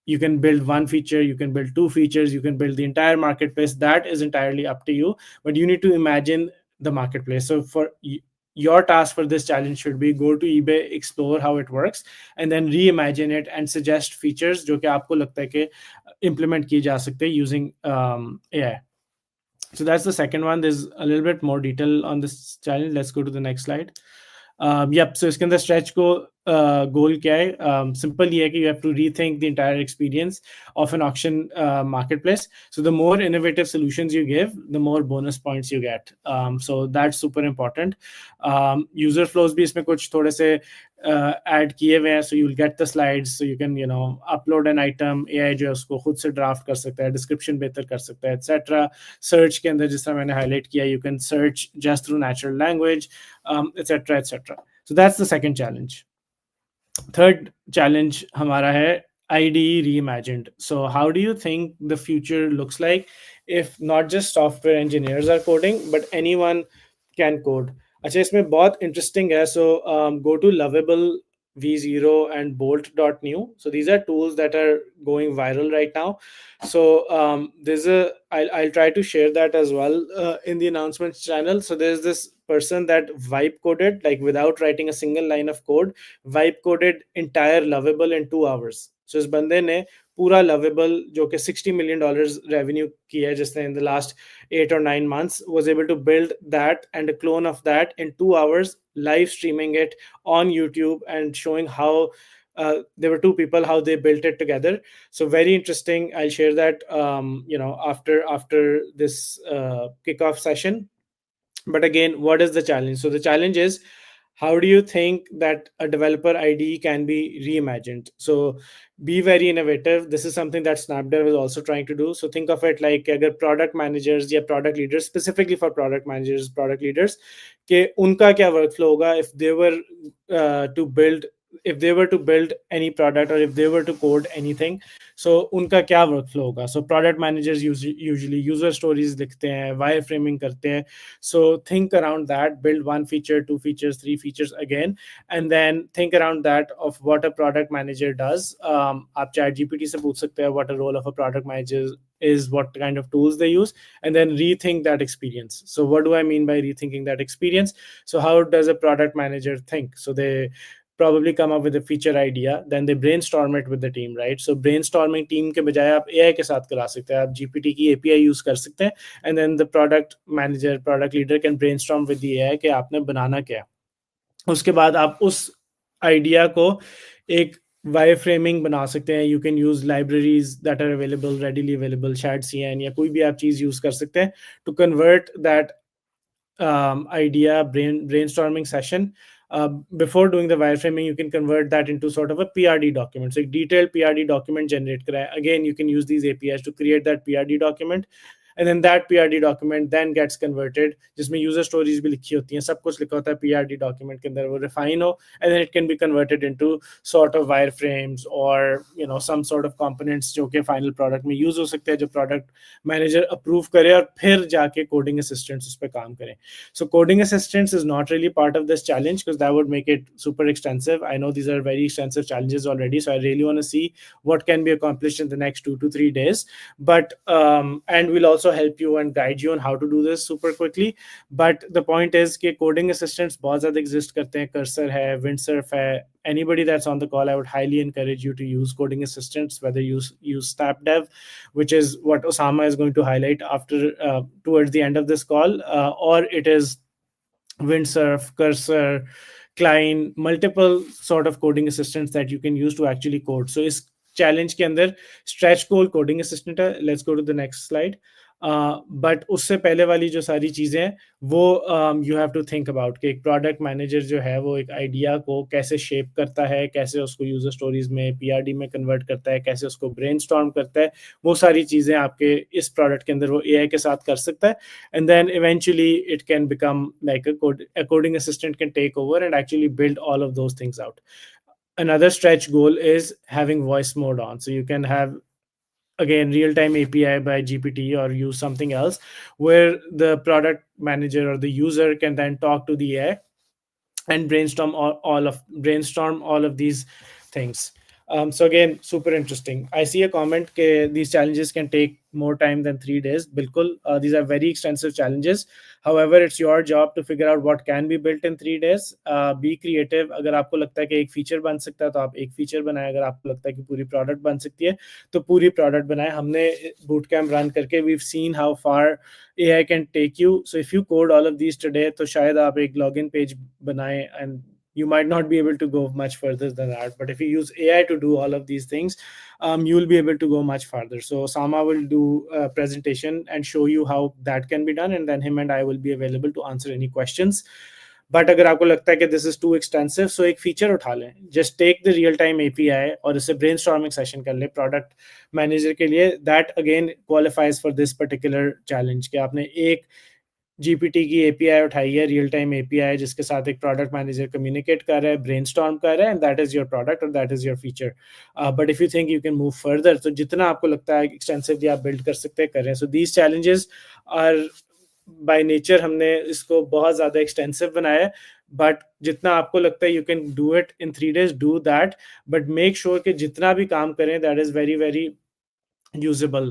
you can build one feature, you can build 2 features, you can build the entire marketplace. That is entirely up to you, but you need to imagine the marketplace. So for your task for this challenge should be go to eBay, explore how it works, and then reimagine it and suggest features जो कि आपको लगता है कि implement किए जा सकते हैं using AI. So that's the second one. There's a little bit more detail on this challenge. Let's go to the next slide. So इसके अंदर stretch को goal क्या है? Simple ये है कि you have to rethink the entire experience of an auction marketplace. So the more innovative solutions you give, the more bonus points you get. So that's super important. User flows भी इसमें कुछ थोड़े से add किए हुए हैं. So you'll get the slides, so you can upload an item. AI जो है उसको खुद से draft कर सकता है, description बेहतर कर सकता है, etc. Search के अंदर जिस तरह मैंने highlight किया, you can search just through natural language, etc etc. So that's the second challenge. Third challenge हमारा है IDE reimagined. So how do you think the future looks like if not just software engineers are coding, but anyone can code? अच्छा, इसमें बहुत interesting है. So go to Lovable, V0 and Bolt.new. So these are tools that are going viral right now. So I'll try to share that as well in the announcements channel. So there's this person that vibe coded, like without writing a single line of code, vibe coded entire Lovable in 2 hours. So इस बंदे ने पूरा Lovable जो कि $60 million revenue किया है जिसने in the last 8 or 9 months, was able to build that and a clone of that in 2 hours, live streaming it on YouTube and showing how there were 2 people, how they built it together. So very interesting. I'll share that after this kickoff session. But again, what is the challenge? So the challenge is how do you think that a developer IDE can be reimagined? So be very innovative. This is something that SnapDev is also trying to do. So think of it like agar product managers या product leaders, specifically for product managers, product leaders, कि उनका क्या workflow होगा to build if they were to build any product, or if they were to code anything. So उनका क्या workflow होगा? So product managers usually user stories लिखते हैं, wireframing करते हैं. So think around that, build one feature, two features, three features again, and then think around that of what a product manager does. आप chat GPT से पूछ सकते हैं what a role of a product manager is, what kind of tools they use, and then rethink that experience. So what do I mean by rethinking that experience? So how does a product manager think? So they probably come up with a feature idea, then they brainstorm it with the team, right? So brainstorming team के बजाय आप AI के साथ करा सकते हैं, आप GPT की API use कर सकते हैं, and then the product manager, product leader can brainstorm with the AI कि आपने बनाना क्या है. उसके बाद आप उस आइडिया को एक वाई फ्रेमिंग बना सकते हैं. You can use libraries that are available, readily available, शायद CN या कोई भी आप चीज़ यूज कर सकते हैं to convert that idea brainstorming session. Before doing the wireframing, you can convert that into sort of a PRD document. So a detailed PRD document generate kara hai. Again, you can use these APIs to create that PRD document, and then that PRD document then gets converted, जिसमें user stories भी लिखी होती हैं, सब कुछ लिखा होता है PRD document के अंदर, वो refine हो, and then it can be converted into sort of wireframes or some sort of components जो कि final product में use हो सकते हैं, जो product manager approve करे और फिर जाके coding assistants उस पर काम करें. So coding assistants is not really part of this challenge because that would make it super extensive. I know these are very extensive challenges already, so I really want to see what can be accomplished in the next 2 to 3 days. But and we'll also help you and guide you on how to do this super quickly. But the point is कि coding assistants बहुत ज़्यादा exist करते हैं. Cursor है, Windsurf है. Anybody that's on the call, I would highly encourage you to use coding assistants, whether you use SnapDev, which is what Osama is going to highlight after towards the end of this call, or it is Windsurf, Cursor, Klein, multiple sort of coding assistants that you can use to actually code. So इस challenge के अंदर stretch goal coding assistant है. Let's go to the next slide. But उससे पहले वाली जो सारी चीज़ें हैं वो you have to think about कि एक प्रोडक्ट मैनेजर जो है वो एक आइडिया को कैसे शेप करता है, कैसे उसको यूजर स्टोरीज में PRD में कन्वर्ट करता है, कैसे उसको ब्रेनस्टॉर्म करता है. वो सारी चीज़ें आपके इस प्रोडक्ट के अंदर वो AI के साथ कर सकता है. And then eventually it can become like a coding assistant can take over and actually build all of those things out. Another stretch goal is having voice mode on. So you can have again real-time API by GPT or use something else where the product manager or the user can then talk to the AI and brainstorm all of these things. So again, super interesting. I see a comment that these challenges can take more time than 3 days. Bilkul, these are very extensive challenges. However, it's your job to figure out what can be built in 3 days. Be creative. अगर आपको लगता है कि एक feature बन सकता है तो आप एक फीचर बनाएं. अगर आपको लगता है कि पूरी प्रोडक्ट बन सकती है तो पूरी प्रोडक्ट बनाएं. हमने बूट कैम्प रन करके we've seen how far AI can take you. So if you code all of these today, तो शायद आप एक login page बनाएं, and you might not be able to go much further than that. But if you use AI to do all of these things, you will be able to go much farther. So Sama will do a presentation and show you how that can be done, and then him and I will be available to answer any questions. But अगर आपको लगता है कि this is too extensive, so एक feature उठा लें. Just take the real time API और इसे ब्रेनस्टॉर्मिंग सेशन कर ले प्रोडक्ट मैनेजर के लिए. That again qualifies for this particular challenge कि आपने एक GPT की API उठाई है, रियल टाइम API जिसके साथ एक प्रोडक्ट मैनेजर कम्युनिकेट कर रहा है, ब्रेनस्टॉर्म कर रहा है, and that is your product और that is your feature. But if you think you can move further, तो जितना आपको लगता है एक्सटेंसिवली आप बिल्ड कर सकते हैं करें. So these challenges are by nature, हमने इसको बहुत ज़्यादा एक्सटेंसिव बनाया है. बट जितना आपको लगता है you can do it in 3 days, do that. But make sure कि जितना भी काम करें that is very very usable.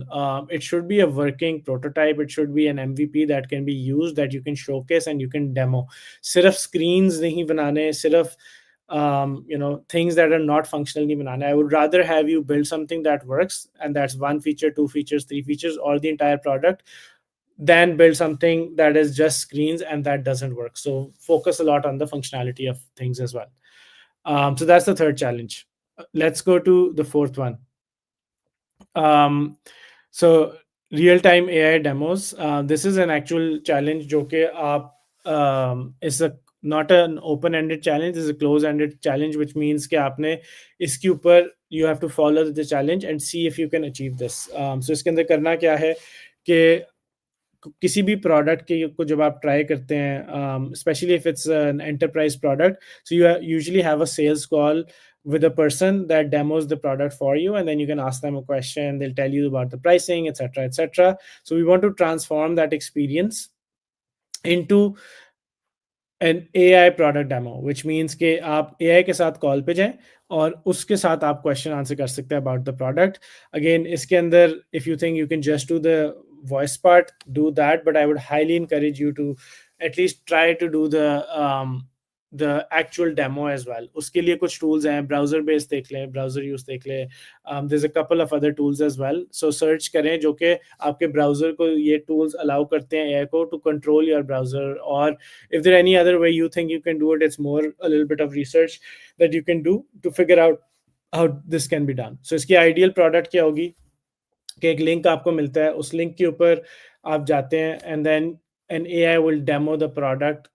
It should be a working prototype. It should be an MVP that can be used, that you can showcase and you can demo. सिर्फ screens नहीं बनाने, सिर्फ things that are not functional नहीं बनाने. I would rather have you build something that works, and that's one feature, two features, three features, or the entire product, than build something that is just screens and that doesn't work. So focus a lot on the functionality of things as well. So that's the third challenge. Let's go to the fourth one. So real-time AI demos. This is an actual challenge जो कि आप it's a not an open ended challenge, this is a close ended challenge, which means कि आपने इसके ऊपर you have to follow the challenge and see if you can achieve this. So इसके अंदर करना क्या है कि किसी भी प्रोडक्ट के को जब आप ट्राई करते हैं, specially if it's an enterprise product, so you usually have a sales call with a person that demos the product for you, and then you can ask them a question, they'll tell you about the pricing, etc., etc. So we want to transform that experience into an AI product demo, which means कि आप AI के साथ call पे जाएं और उसके साथ आप क्वेश्चन आंसर कर सकते हैं अबाउट द प्रोडक्ट. अगेन इसके अंदर if you think you can just do the voice part, do that, but I would highly encourage you to at least try to do the actual demo as well. उसके लिए कुछ tools हैं, browser based देख लें, browser use देख लें. There's a couple of other tools as well. So search करें जो कि आपके browser को ये tools allow करते हैं AI को to control your browser. और if there any other way you think you can do it, it's more a little bit of research that you can do to figure out how this can be done. So इसकी ideal product क्या होगी कि एक link आपको मिलता है, उस link के ऊपर आप जाते हैं and then an AI will demo the product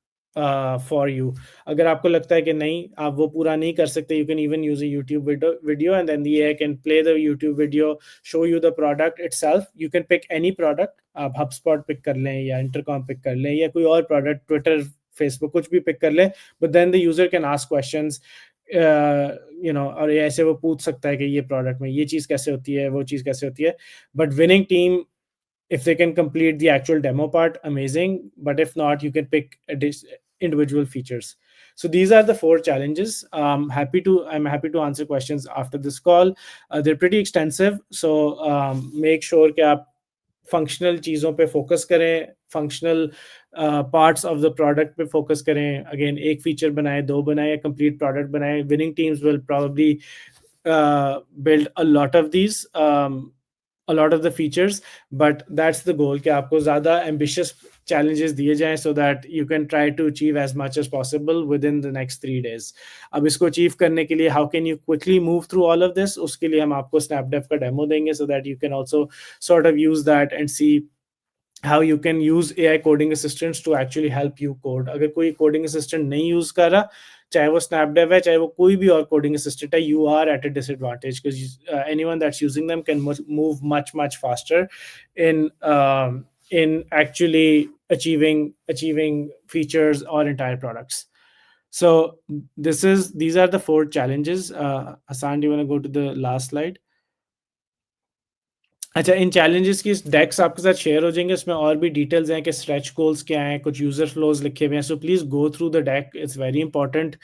for you. अगर आपको लगता है कि नहीं आप वो पूरा नहीं कर सकते, you can even use a YouTube video and then the AI can play the YouTube video, show you the product itself. You can pick any product. आप HubSpot pick कर लें या Intercom pick कर लें या कोई और product, Twitter, Facebook, कुछ भी pick कर लें, but then the user can ask questions. और ऐसे वो पूछ सकता है कि ये प्रोडक्ट में ये चीज़ कैसे होती है, वो चीज़ कैसे होती है. But winning team, if they can complete the actual demo part, amazing, but if not, you can pick individual features. So these are the 4 challenges. I'm happy to answer questions after this call. They're pretty extensive, so make sure कि आप functional चीज़ों पे focus करें, functional parts of the product पे focus करें. Again एक feature बनाए, 2 बनाए या कंप्लीट प्रोडक्ट बनाए. Winning teams will probably build a lot of these, a lot of the features, but that's the goal कि आपको ज़्यादा ambitious challenges दिए जाएं so that you can try to achieve as much as possible within the next 3 days. अब इसको achieve करने के लिए how can you quickly move through all of this, उसके लिए हम आपको SnapDev का demo देंगे so that you can also sort of use that and see how you can use AI coding assistants to actually help you code. अगर कोई coding assistant नहीं use कर रहा, चाहे वो SnapDev है, चाहे वो कोई भी और coding assistant है, you are at a disadvantage because anyone that's using them can move much faster in actually achieving features or entire products. So these are the 4 challenges. Hassan, do you want to go to the last slide? अच्छा, इन challenges की डेक्स आपके साथ share हो जाएंगे, उसमें और भी details हैं कि स्ट्रेच गोल्स क्या हैं, कुछ यूजर फ्लोज लिखे हुए हैं. So please go through the deck, it's very important.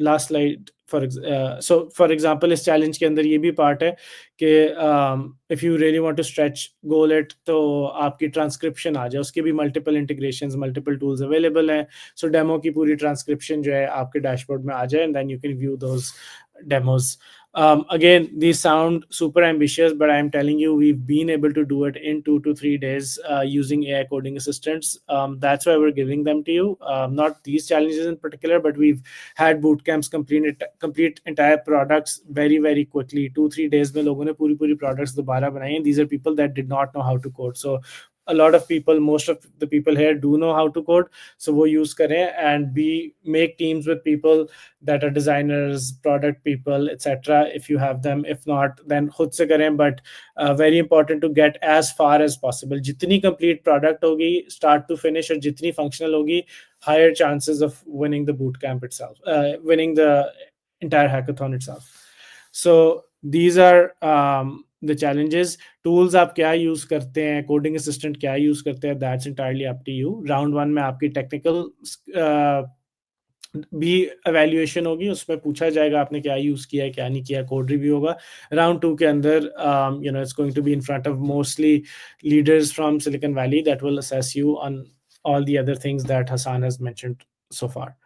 Last slide for example इस चैलेंज के अंदर ये भी पार्ट है कि if you really want to stretch goal it, तो आपकी ट्रांसक्रिप्शन आ जाए, उसके भी multiple integrations, multiple tools available हैं. सो डेमो की पूरी ट्रांसक्रिप्शन जो है आपके डैशबोर्ड में आ जाए and then you can view those demos. Again, these sound super ambitious, but I'm telling you, we've been able to do it in 2 to 3 days using AI coding assistants. That's why we're giving them to you. Not these challenges in particular, but we've had boot camps complete entire products very quickly. 2-3 days में लोगों ने पूरी products दोबारा बनाई हैं. These are people that did not know how to code. So a lot of people, most of the people here do know how to code, so वो use करें and make teams with people that are designers, product people, etc. if you have them. If not, then खुद से करें. But very important to get as far as possible. जितनी complete product होगी start to finish और जितनी functional होगी, higher chances of winning the bootcamp itself, winning the entire hackathon itself. So these are the challenges. Tools आप क्या use करते हैं, coding assistant क्या यूज करते हैं, that's entirely up to you. Round 1 में आपकी टेक्निकल भी evaluation होगी, उसमें पूछा जाएगा आपने क्या यूज किया है, क्या नहीं किया, कोड रिव्यू होगा. राउंड 2 के अंदर it's going to be in front of mostly leaders from Silicon Valley that will assess you on all the other things that Hassan has mentioned so far.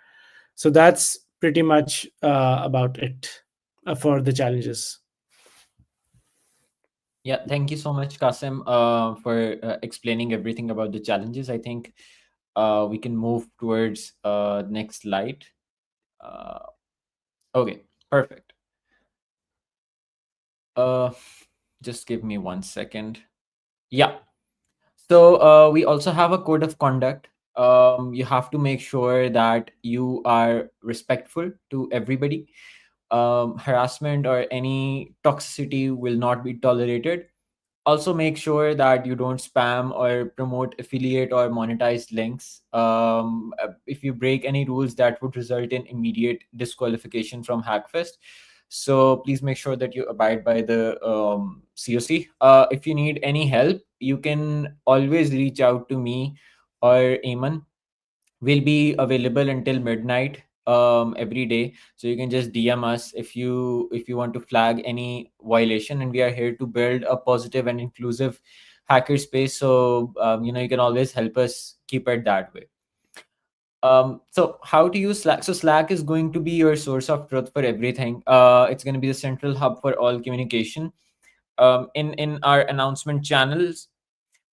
So that's pretty much about it for the challenges. Yeah, thank you so much, Kasim, for explaining everything about the challenges. I think we can move towards next slide. Okay, perfect. Just give me 1 second. Yeah. So we also have a code of conduct You have to make sure that you are respectful to everybody. Harassment or any toxicity will not be tolerated. Also, make sure that you don't spam or promote affiliate or monetized links. If you break any rules, that would result in immediate disqualification from Hackfest. So please make sure that you abide by the COC. If you need any help, you can always reach out to me or Eamon. Will be available until midnight every day, so you can just DM us if you want to flag any violation, and we are here to build a positive and inclusive hacker space. So you can always help us keep it that way. So how to use Slack? So Slack is going to be your source of truth for everything. It's going to be the central hub for all communication. In our announcement channels,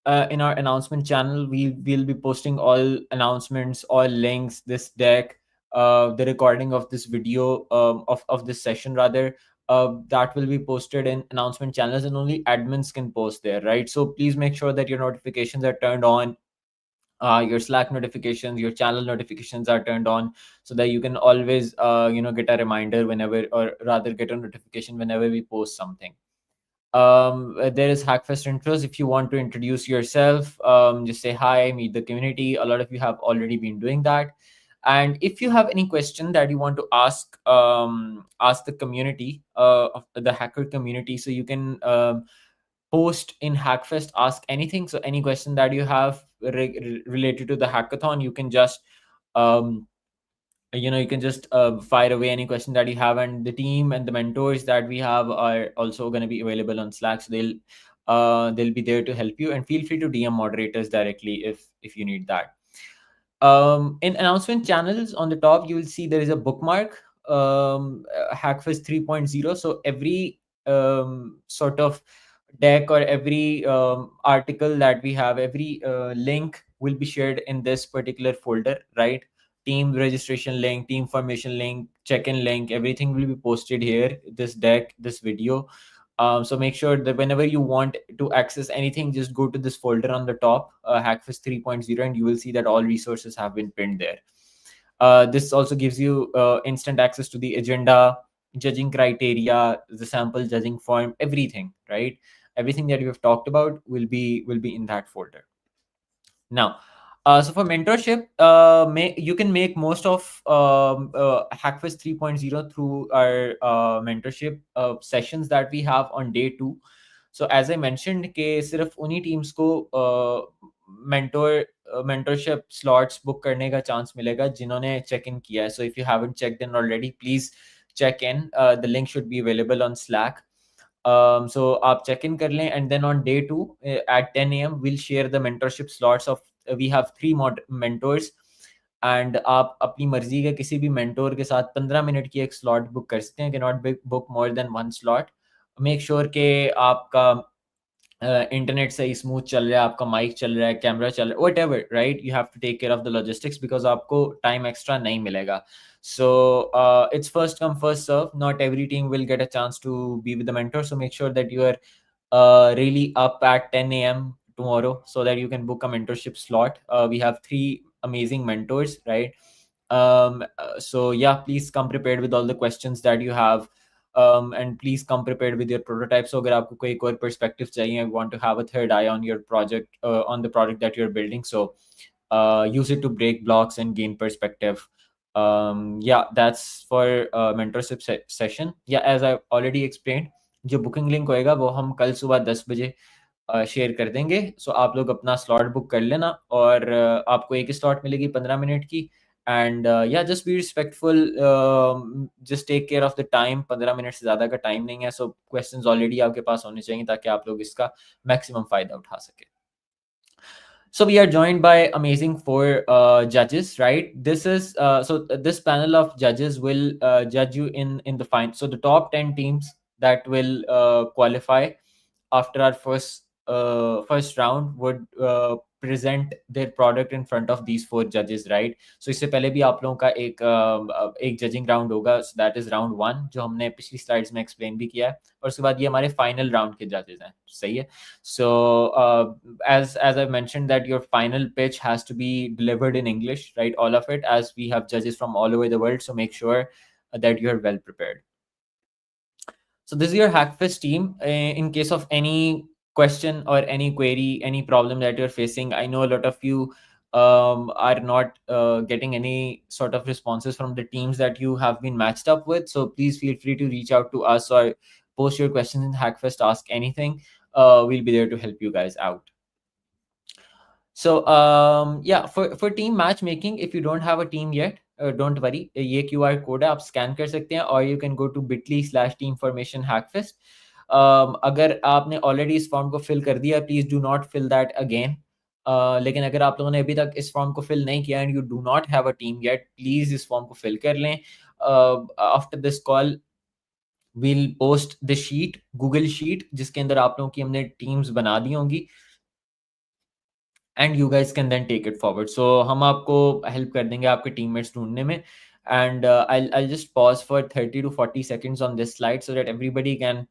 we will be posting all announcements, all links, this deck, the recording of this video, of this session rather, that will be posted in announcement channels, and only admins can post there, right? So please make sure that your notifications are turned on. Your Slack notifications, your channel notifications are turned on, so that you can always get a reminder whenever, or rather get a notification whenever we post something. There is Hackfest intros. If you want to introduce yourself, just say hi, meet the community. A lot of you have already been doing that. And if you have any question that you want to ask the community, of the hacker community, so you can post in Hackfest, ask anything. So any question that you have related to the hackathon, you can just um, you can just fire away any question that you have, and the team and the mentors that we have are also going to be available on Slack, so they'll be there to help you, and feel free to DM moderators directly if you need that. In announcement channels, on the top you will see there is a bookmark, Hackfest 3.0. So every sort of deck, or every article that we have, every link will be shared in this particular folder, right? Team registration link, team formation link, check-in link, everything will be posted here, this deck, this video. So make sure that whenever you want to access anything, just go to this folder on the top, Hackfest 3.0, and you will see that all resources have been pinned there. This also gives you instant access to the agenda, judging criteria, the sample judging form, everything, right? Everything that we have talked about will be in that folder. Now, so for mentorship, you can make most of Hackfest 3.0 through our mentorship sessions that we have on day 2. So as I mentioned, के सिर्फ उन्हीं teams को mentorship slots book करने का chance मिलेगा जिन्होंने check in किया है. So if you haven't checked in already, please check in. The link should be available on Slack. So आप check in कर लें, and then on day 2 at 10 a.m. we'll share the mentorship slots of we have 3 mentors, and आप अपनी मर्जी के किसी भी mentor के साथ 15 मिनट की एक slot book कर सकते हैं. Cannot book more than one slot. Make sure कि आपका इंटरनेट सही स्मूथ चल रहा है, आपका माइक चल रहा है, कैमरा चल रहा है, whatever, right? You have to take care of the logistics, because आपको टाइम एक्स्ट्रा नहीं मिलेगा. So it's first come first serve. Not every team will get a chance to be with the mentor, so make sure that you are really up at 10 a.m. tomorrow, so that you can book a mentorship slot. We have 3 amazing mentors, right? So yeah, please come prepared with all the questions that you have. And please come prepared with your prototype. So अगर आपको कोई एक और perspective चाहिए, want to have a third eye on your project, on the product that you're building, so use it to break blocks and gain perspective. Yeah, that's for mentorship session. Yeah, as I already explained, जो booking link होएगा वो हम कल सुबह 10 बजे share कर देंगे. सो आप लोग अपना स्लॉट बुक कर लेना, और आपको एक स्लॉट मिलेगी 15 मिनट की. एंड या just be respectful, just take care of the time. 15 minute से ज़्यादा का टाइम नहीं है, सो क्वेश्चंस ऑलरेडी आपके पास होने चाहिए ताकि आप लोग इसका मैक्सिमम फ़ायदा उठा सके. So we are joined by amazing 4 judges, right? This panel of judges will judge you in the fine. So the top 10 teams that will qualify after our first first round would present their product in front of these 4 judges, right? So इससे पहले भी आप लोगों का एक judging round होगा, so that is round 1 जो हमने पिछली स्लाइड्स में एक्सप्लेन भी किया है, और उसके बाद ये हमारे फाइनल राउंड के जजेस हैं, सही है? So as I mentioned that your final pitch has to be delivered in English, right? All of it, as we have judges from all over the world, so make sure that you are well prepared. So this is your Hackfest team. In case of any question or any query, any problem that you're facing, I know a lot of you are not getting any sort of responses from the teams that you have been matched up with. So please feel free to reach out to us or post your questions in Hackfest, ask anything. We'll be there to help you guys out. So yeah, for team matchmaking, if you don't have a team yet, don't worry, ये QR code है, आप scan कर सकते हैं, or you can go to bit.ly/teamformation hackfest. अगर आपने already इस form को fill कर दिया, please do not fill that again. लेकिन अगर आप लोगों ने अभी तक इस form को fill नहीं किया and you do not have a team yet, please इस form को fill कर लें. After this call, we'll post the sheet, Google sheet, जिसके अंदर आप लोगों की हमने teams बना दी होंगी, and you guys can then take it forward. So हम आपको help कर देंगे आपके teammates ढूंढने में. And I'll just pause for 30 to 40 seconds on this slide so that everybody can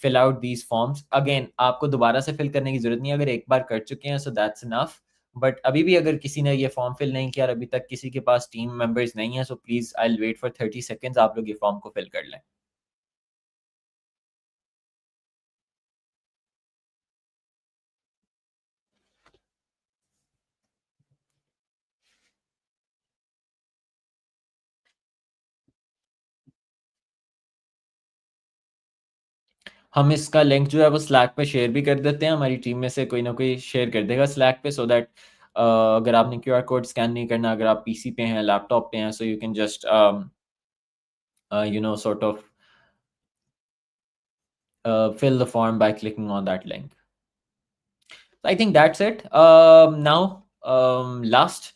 fill out these forms. Again, आपको दोबारा से fill करने की जरूरत नहीं है, अगर एक बार कर चुके हैं so that's enough. But अभी भी अगर किसी ने ये form fill नहीं किया और अभी तक किसी के पास team members नहीं है, so please I'll wait for 30 seconds, आप लोग ये form को fill कर लें. हम इसका लिंक जो है वो स्लैक पे शेयर भी कर देते हैं, हमारी टीम में से कोई ना कोई शेयर कर देगा स्लैक पे, सो दैट अगर आपने QR कोड स्कैन नहीं करना, अगर आप PC पे हैं, लैपटॉप पे हैं, so you can just sort of fill the form by clicking on that link. So I think that's it. Now, last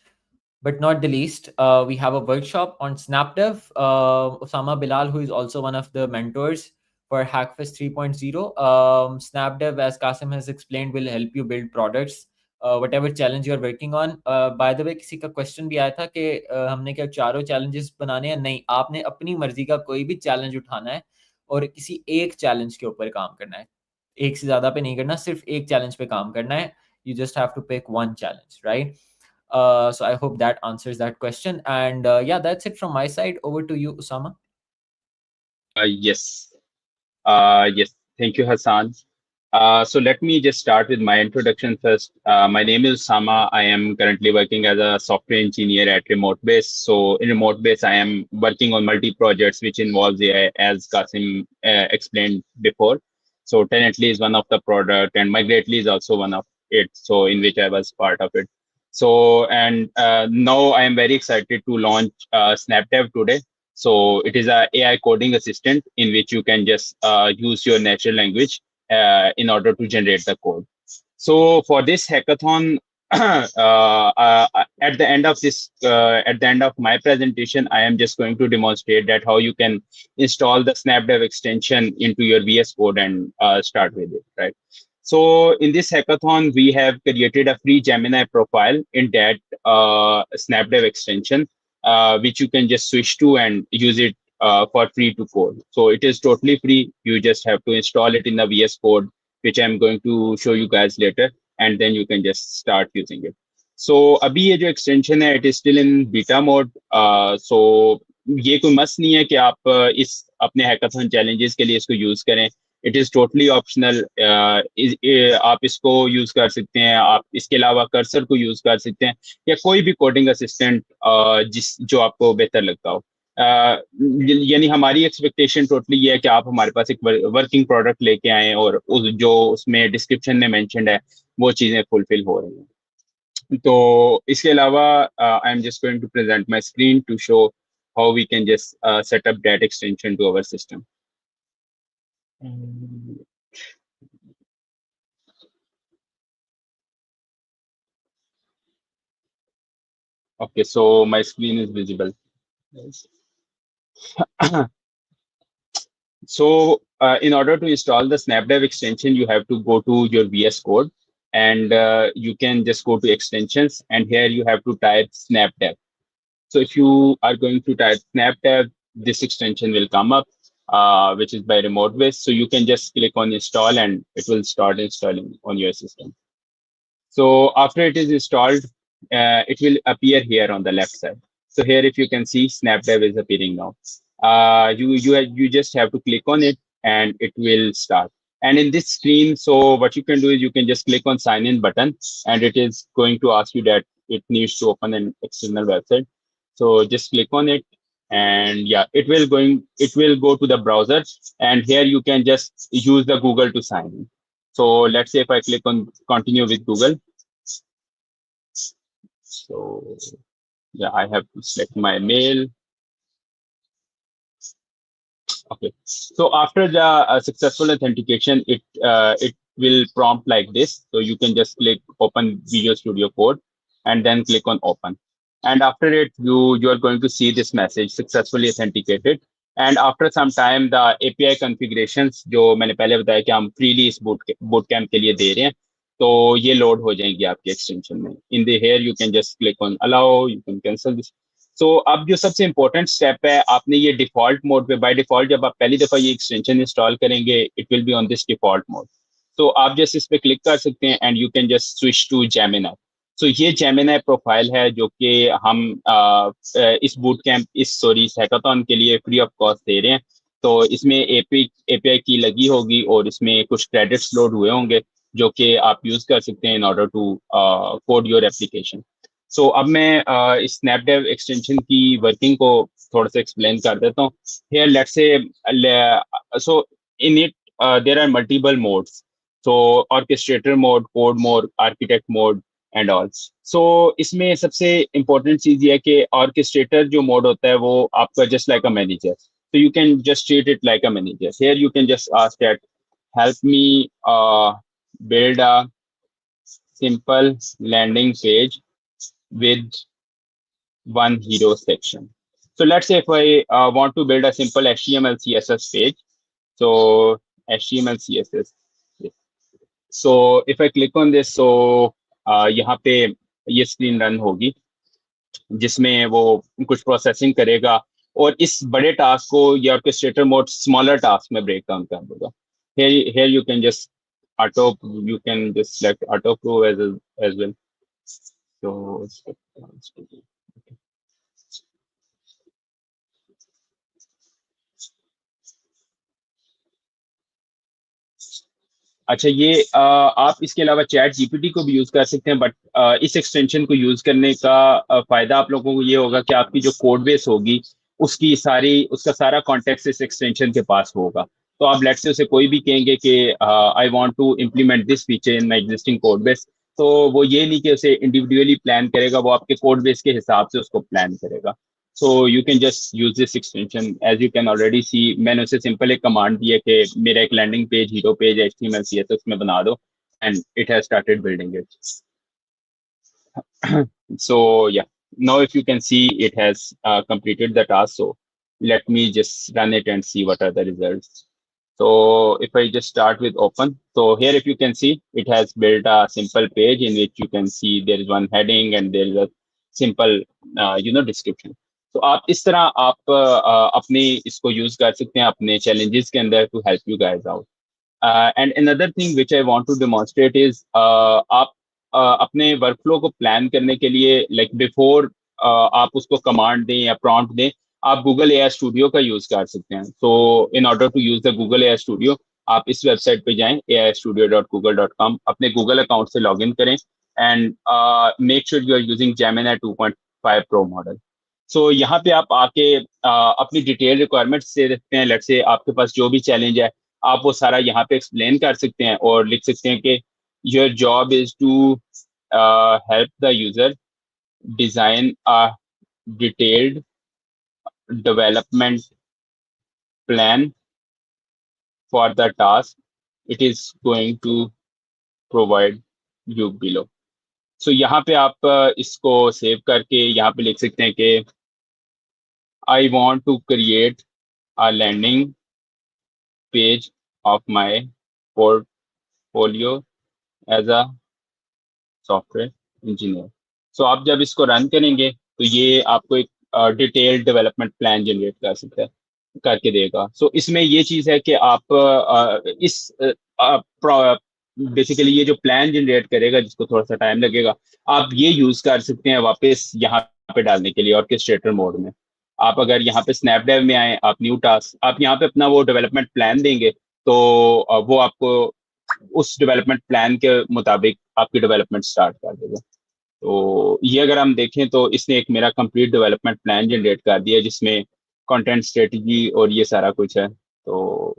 but not the least, we have a workshop on SnapDev. Osama Bilal, who is also one of the mentors for Hackfest 3.0. SnapDev, as Qasim has explained, will help you build products, whatever challenge you're working on. By the way, किसी का question भी आया था कि हमने क्या चारों challenges बनाने हैं? नहीं, आपने अपनी मर्जी का कोई भी challenge उठाना है और किसी एक challenge के ऊपर काम करना है. एक से ज़्यादा पे नहीं करना, सिर्फ एक challenge पे काम करना है. You just have to pick one challenge, right? So I hope that answers that question. And yeah, that's it from my side. Over to you, Usama. Yes. Yes. Thank you, Hassan. So let me just start with my introduction first. My name is Sama. I am currently working as a software engineer at Remote Base. So in Remote Base, I am working on multi projects which involves AI, as Qasim explained before. So Tenantly is one of the product, and Migrately is also one of it. So in which I was part of it. So and now I am very excited to launch SnapDev today. So it is a AI coding assistant in which you can just use your natural language in order to generate the code. So for this hackathon, at the end of at the end of my presentation, I am just going to demonstrate that how you can install the SnapDev extension into your VS Code and start with it, right? So in this hackathon, we have created a free Gemini profile in that SnapDev extension, which you can just switch to and use it for free to code. So it is totally free. You just have to install it in the VS Code, which I'm going to show you guys later, and then you can just start using it. So अभी ये जो extension है, it is still in beta mode. So ये कोई मस्त नहीं है कि आप इस अपने hackathon challenges के लिए इसको use करें. It is totally optional. आप इसको यूज कर सकते हैं, आप इसके अलावा कर्सर को यूज कर सकते हैं, या कोई भी कोडिंग असिस्टेंट जो आपको बेहतर लगता हो. यानी हमारी एक्सपेक्टेशन टोटली ये है कि आप हमारे पास एक वर्किंग प्रोडक्ट लेके आए और जो उसमें डिस्क्रिप्शन में मेंशन्ड है वो चीजें फुलफिल हो रही हैं. तो इसके अलावा I am just going to present my screen to show how we can just set up that extension to our system. Okay, so my screen is visible. So in order to install the SnapDev extension, you have to go to your VS Code, and you can just go to extensions, and here you have to type SnapDev. So if you are going to type SnapDev, this extension will come up, which is by remote base. So you can just click on install, and it will start installing on your system. So after it is installed, it will appear here on the left side. So here, if you can see, SnapDev is appearing now. You just have to click on it, and it will start. And in this screen, so what you can do is you can just click on sign in button, and it is going to ask you that it needs to open an external website. So just click on it, and yeah, it will go to the browser, and here you can just use the Google to sign in. So let's say if I click on continue with Google. So yeah, I have to select my mail. Okay. So after the successful authentication, it will prompt like this. So you can just click open Visual Studio Code, and then click on open. And after it, you are going to see this message successfully authenticated. And after some time, the API configurations जो मैंने पहले बताया कि हम freely इस boot camp के लिए दे रहे हैं, तो ये लोड हो जाएंगी आपके एक्सटेंशन में. In the here you can just click on allow, you can cancel this. सो अब जो सबसे इंपॉर्टेंट स्टेप है, आपने ये डिफॉल्ट मोड पे, बाय डिफॉल्ट जब आप पहली दफा ये एक्सटेंशन इंस्टॉल करेंगे, it will be on this default mode. तो आप जस्ट इस पे क्लिक कर सकते हैं, and you can just switch to Gemini. So ये जेमिनी प्रोफाइल है जो कि हम इस बूट कैंप इस हैकाथॉन के लिए फ्री ऑफ कॉस्ट दे रहे हैं. तो इसमें एपीआई की लगी होगी, और इसमें कुछ क्रेडिट्स लोड हुए होंगे जो कि आप यूज कर सकते हैं in order to code your application. So अब मैं इस स्नैपडेव एक्सटेंशन की वर्किंग को थोड़ा सा एक्सप्लेन कर देता हूँ. Here let's say so in it there are multiple modes. So orchestrator mode, code mode, architect mode and all. So इसमें सबसे इम्पोर्टेंट चीज ये है कि ऑर्केस्ट्रेटर जो मोड होता है वो आपका just like a manager. So you can just treat it like a manager. Here you can just ask that, help me build a simple landing page with one hero section. So let's say if I want to build a simple HTML CSS page. So HTML CSS. So if I click on this, so यहाँ पे ये screen run होगी जिसमें वो कुछ processing करेगा, और इस बड़े टास्क को ये ऑर्केस्ट्रेटर मोड स्मॉलर टास्क में ब्रेक डाउन कर देगा. Here you can just you can just select auto approve as well. So अच्छा, ये आप इसके अलावा चैट जीपीटी को भी यूज कर सकते हैं, बट इस एक्सटेंशन को यूज करने का फायदा आप लोगों को ये होगा कि आपकी जो कोड बेस होगी उसका सारा कॉन्टेक्स्ट इस एक्सटेंशन के पास होगा. तो आप लेट से उसे कोई भी कहेंगे कि I want to implement this feature in my existing code base, तो वो ये नहीं कि उसे इंडिविजुअली प्लान करेगा, वो आपके कोड बेस के हिसाब से उसको प्लान करेगा. So you can just use this extension. As you can already see, मैंने उसे सिंपल एक कमांड दी है कि मेरा एक landing page hero page HTML CSS में बना दो, and it has started building it. So yeah, now if you can see, it has completed the task. So let me just run it and see what are the results. So if I just start with open, so here if you can see, it has built a simple page in which you can see there is one heading and there is a simple description. तो आप इस तरह आप अपने इसको use कर सकते हैं अपने challenges के अंदर to help you guys out. And another thing which I want to demonstrate is आप अपने वर्कफ्लो को प्लान करने के लिए like before आप उसको कमांड दें या प्रॉम्प्ट दें, आप गूगल एआई स्टूडियो का यूज कर सकते हैं. So in order to use the Google AI studio, आप इस वेबसाइट पे जाएं aistudio.google.com, अपने गूगल अकाउंट से लॉग इन करें, and make sure you are using Gemini 2.5 pro model. So यहाँ पे आप आके अपनी डिटेल रिक्वायरमेंट्स दे सकते हैं. लेट्स से आपके पास जो भी चैलेंज है, आप वो सारा यहाँ पे एक्सप्लेन कर सकते हैं और लिख सकते हैं कि your job is to help the user design a detailed development plan for the task it is going to provide you below. So यहाँ पे आप इसको सेव करके यहाँ पे लिख सकते हैं कि I want to create a landing page of my portfolio as a software engineer. So आप जब इसको रन करेंगे तो ये आपको एक डिटेल्ड डेवलपमेंट प्लान जनरेट कर सकता है, करके देगा. सो इसमें ये चीज है कि आप इस बेसिकली ये जो प्लान जनरेट करेगा जिसको थोड़ा सा टाइम लगेगा, आप ये यूज कर सकते हैं वापस यहाँ पे डालने के लिए ऑर्केस्ट्रेटर मोड में. आप अगर यहाँ पे स्नैपडेव में आए, आप न्यू टास्क, आप यहाँ पे अपना वो डेवलपमेंट प्लान देंगे तो वो आपको उस डेवलपमेंट प्लान के मुताबिक आपकी डेवलपमेंट स्टार्ट कर देगा. तो ये अगर हम देखें तो इसने एक मेरा कंप्लीट डेवलपमेंट प्लान जनरेट कर दिया जिसमें कंटेंट स्ट्रेटजी और ये सारा कुछ है. तो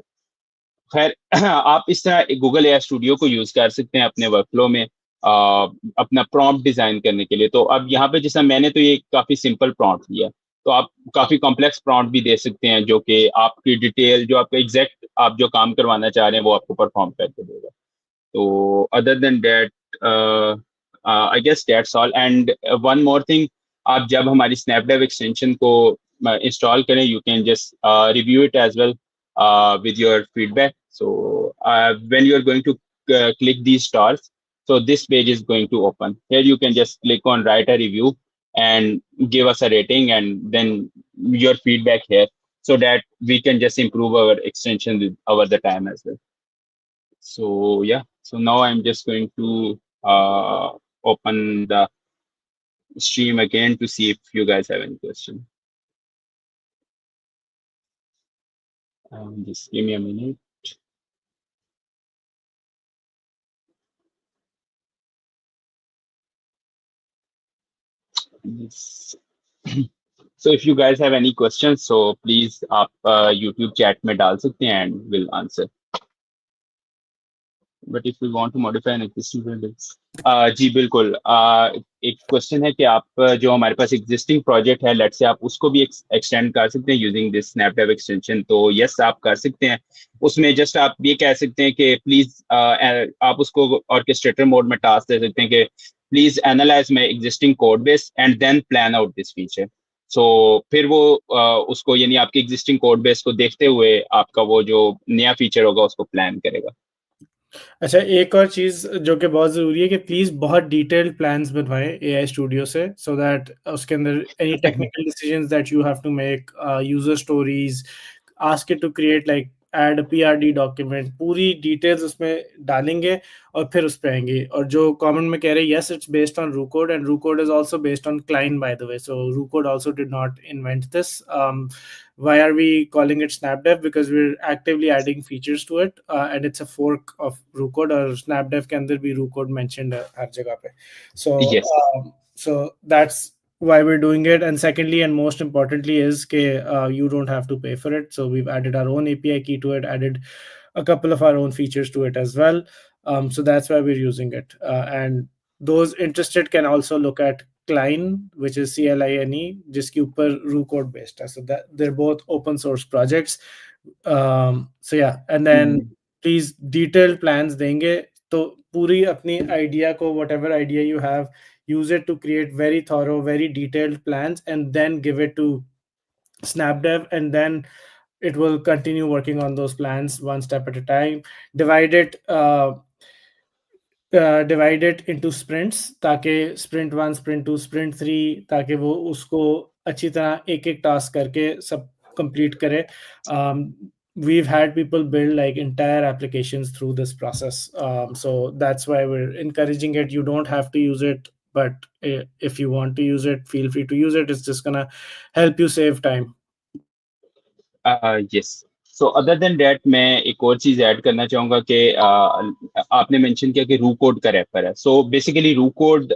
खैर आप इस तरह गूगल एआई स्टूडियो को यूज कर सकते हैं अपने वर्कफ्लो में अपना प्रॉम्प्ट डिजाइन करने के लिए. तो अब यहाँ पे जैसा मैंने तो ये काफी सिंपल प्रॉम्प्ट दिया, तो आप काफी कॉम्प्लेक्स प्रॉम्प्ट भी दे सकते हैं जो कि आपकी डिटेल, जो आपका एग्जैक्ट आप जो काम करवाना चाह रहे हैं वो आपको परफॉर्म करके देगा. तो other than that, I guess that's all. And one more thing, आप जब हमारी SnapDev extension को इंस्टॉल करें, you can just review it as well with your feedback. So when you are going to click these stars, so this page is going to open. Here you can just click on write a review and give us a rating and then your feedback here so that we can just improve our extension over the time as well. So yeah, so now I'm just going to open the stream again to see if you guys have any question. Just give me a minute. Yes. So if you guys have any questions, so please आप YouTube chat में डाल सकते हैं and we'll answer. But if we want to modify an existing project, जी बिल्कुल. एक question है कि आप जो हमारे पास एग्जिस्टिंग प्रोजेक्ट है, लेट्स से आप उसको भी एक्सटेंड कर सकते हैं यूजिंग दिस स्नैपडेव एक्सटेंशन. तो यस, आप कर सकते हैं. उसमें जस्ट आप ये कह सकते हैं कि प्लीज आप उसको ऑर्केस्ट्रेटर मोड में टास्क दे सकते हैं कि please analyse my existing code base and then plan out this feature. So फिर वो उसको यानी आपके एग्जिस्टिंग कोड बेस को देखते हुए आपका वो जो नया फीचर होगा उसको प्लान करेगा. अच्छा, एक और चीज़ जो कि बहुत ज़रूरी है कि प्लीज़ बहुत डिटेल्ड प्लान्स बनवाएं एआई स्टूडियो से, सो दैट उसके अंदर any technical decisions that you have to make, user stories, ask it to create like add PRD document, पूरी डिटेल्स उसमें डालेंगे और फिर उस पर आएंगे. और जो कमेंट में कह रहे हैं, yes it's based on Roo Code and Roo Code is also based on client by the way, so Roo Code also did not invent this. Why are we calling it SnapDev? Because we're actively adding features to it, and it's a fork of RuCode, or SnapDev के अंदर भी RuCode mentioned है हर जगह पे. So Yes. so that's why we're doing it. And secondly, and most importantly, is कि you don't have to pay for it. So we've added our own API key to it, added a couple of our own features to it as well. So that's why we're using it. And those interested can also look at Klein, which is CLINE, जिसके ऊपर RuCode based है. So that they're both open source projects. So yeah, and then please detailed plans देंगे तो पूरी अपनी idea को, whatever idea you have, use it to create very thorough, very detailed plans and then give it to SnapDev, and then it will continue working on those plans one step at a time. Divide it into sprints ताकि sprint 1, sprint 2, sprint 3, ताकि वो उसको अच्छी तरह एक एक task करके सब complete करे. We've had people build like entire applications through this process. So that's why we're encouraging it. You don't have to use it, but if you want to use it, feel free to use it. It's just gonna help you save time. Yes. So other than that, मैं एक और चीज add करना चाहूंगा कि आपने mention किया कि रूकोड का रेफर है. So basically Roo Code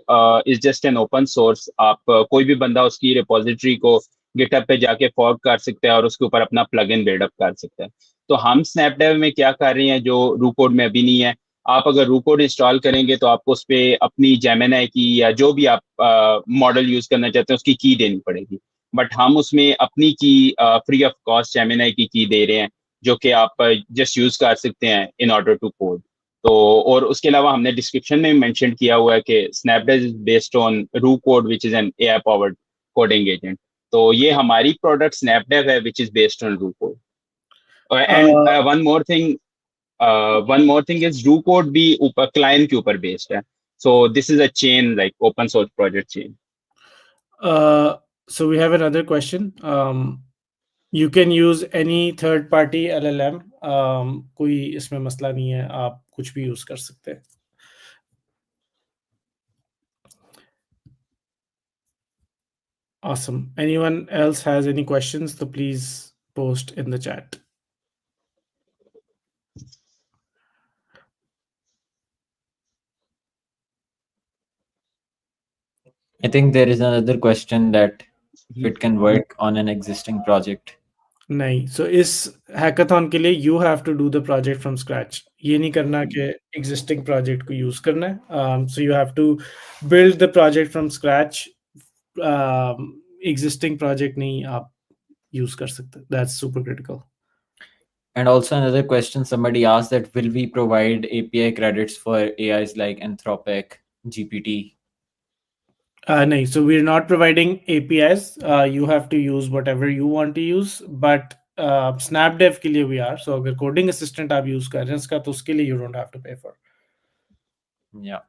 is just an open source. आप कोई भी बंदा उसकी रिपोजिटरी को गिटहब पे जाके फॉर्क कर सकता है और उसके ऊपर अपना प्लगइन बिल्डअप कर सकता है. तो हम स्नैपडेव में क्या कर रहे हैं जो रूकोड में अभी नहीं है, आप अगर रूकोड इंस्टॉल करेंगे तो आपको उस पर अपनी जेमिनाई की या जो भी आप मॉडल यूज करना चाहते हैं उसकी की देनी पड़ेगी. बट हम उसमें अपनी की फ्री ऑफ कॉस्ट जेमिनाई की दे रहे हैं जो कि आप जस्ट यूज कर सकते हैं इन ऑर्डर टू कोड. तो और उसके अलावा हमने डिस्क्रिप्शन में मेंशन किया हुआ है कि स्नैपडेव इज बेस्ड ऑन रू code which is an AI powered coding agent. तो ये हमारी प्रोडक्ट स्नैपडेव है विच इज बेस्ड ऑन रू code. And one more thing is do code भी ऊपर client के ऊपर based है. So this is a chain, like open source project chain. So we have another question. You can use any third party LLM. कोई इसमें मसला नहीं है, आप कुछ भी यूज कर सकते हैं. Awesome. Anyone else has any questions, so please post in the chat. I think there is another question that if it can work on an existing project. नहीं, so इस हैकाथन के लिए you have to do the project from scratch. ये नहीं करना कि existing project को use करना है. So you have to build the project from scratch. Existing project नहीं आप use कर सकते. That's super critical. And also another question somebody asked, that will we provide API credits for AIs like Anthropic, GPT? No, so we're not providing APIs. You have to use whatever you want to use, but SnapDev के लिए we are. So अगर coding assistant आप use कर रहे हैं इसका, तो उसके लिए you don't have to pay for. Yeah.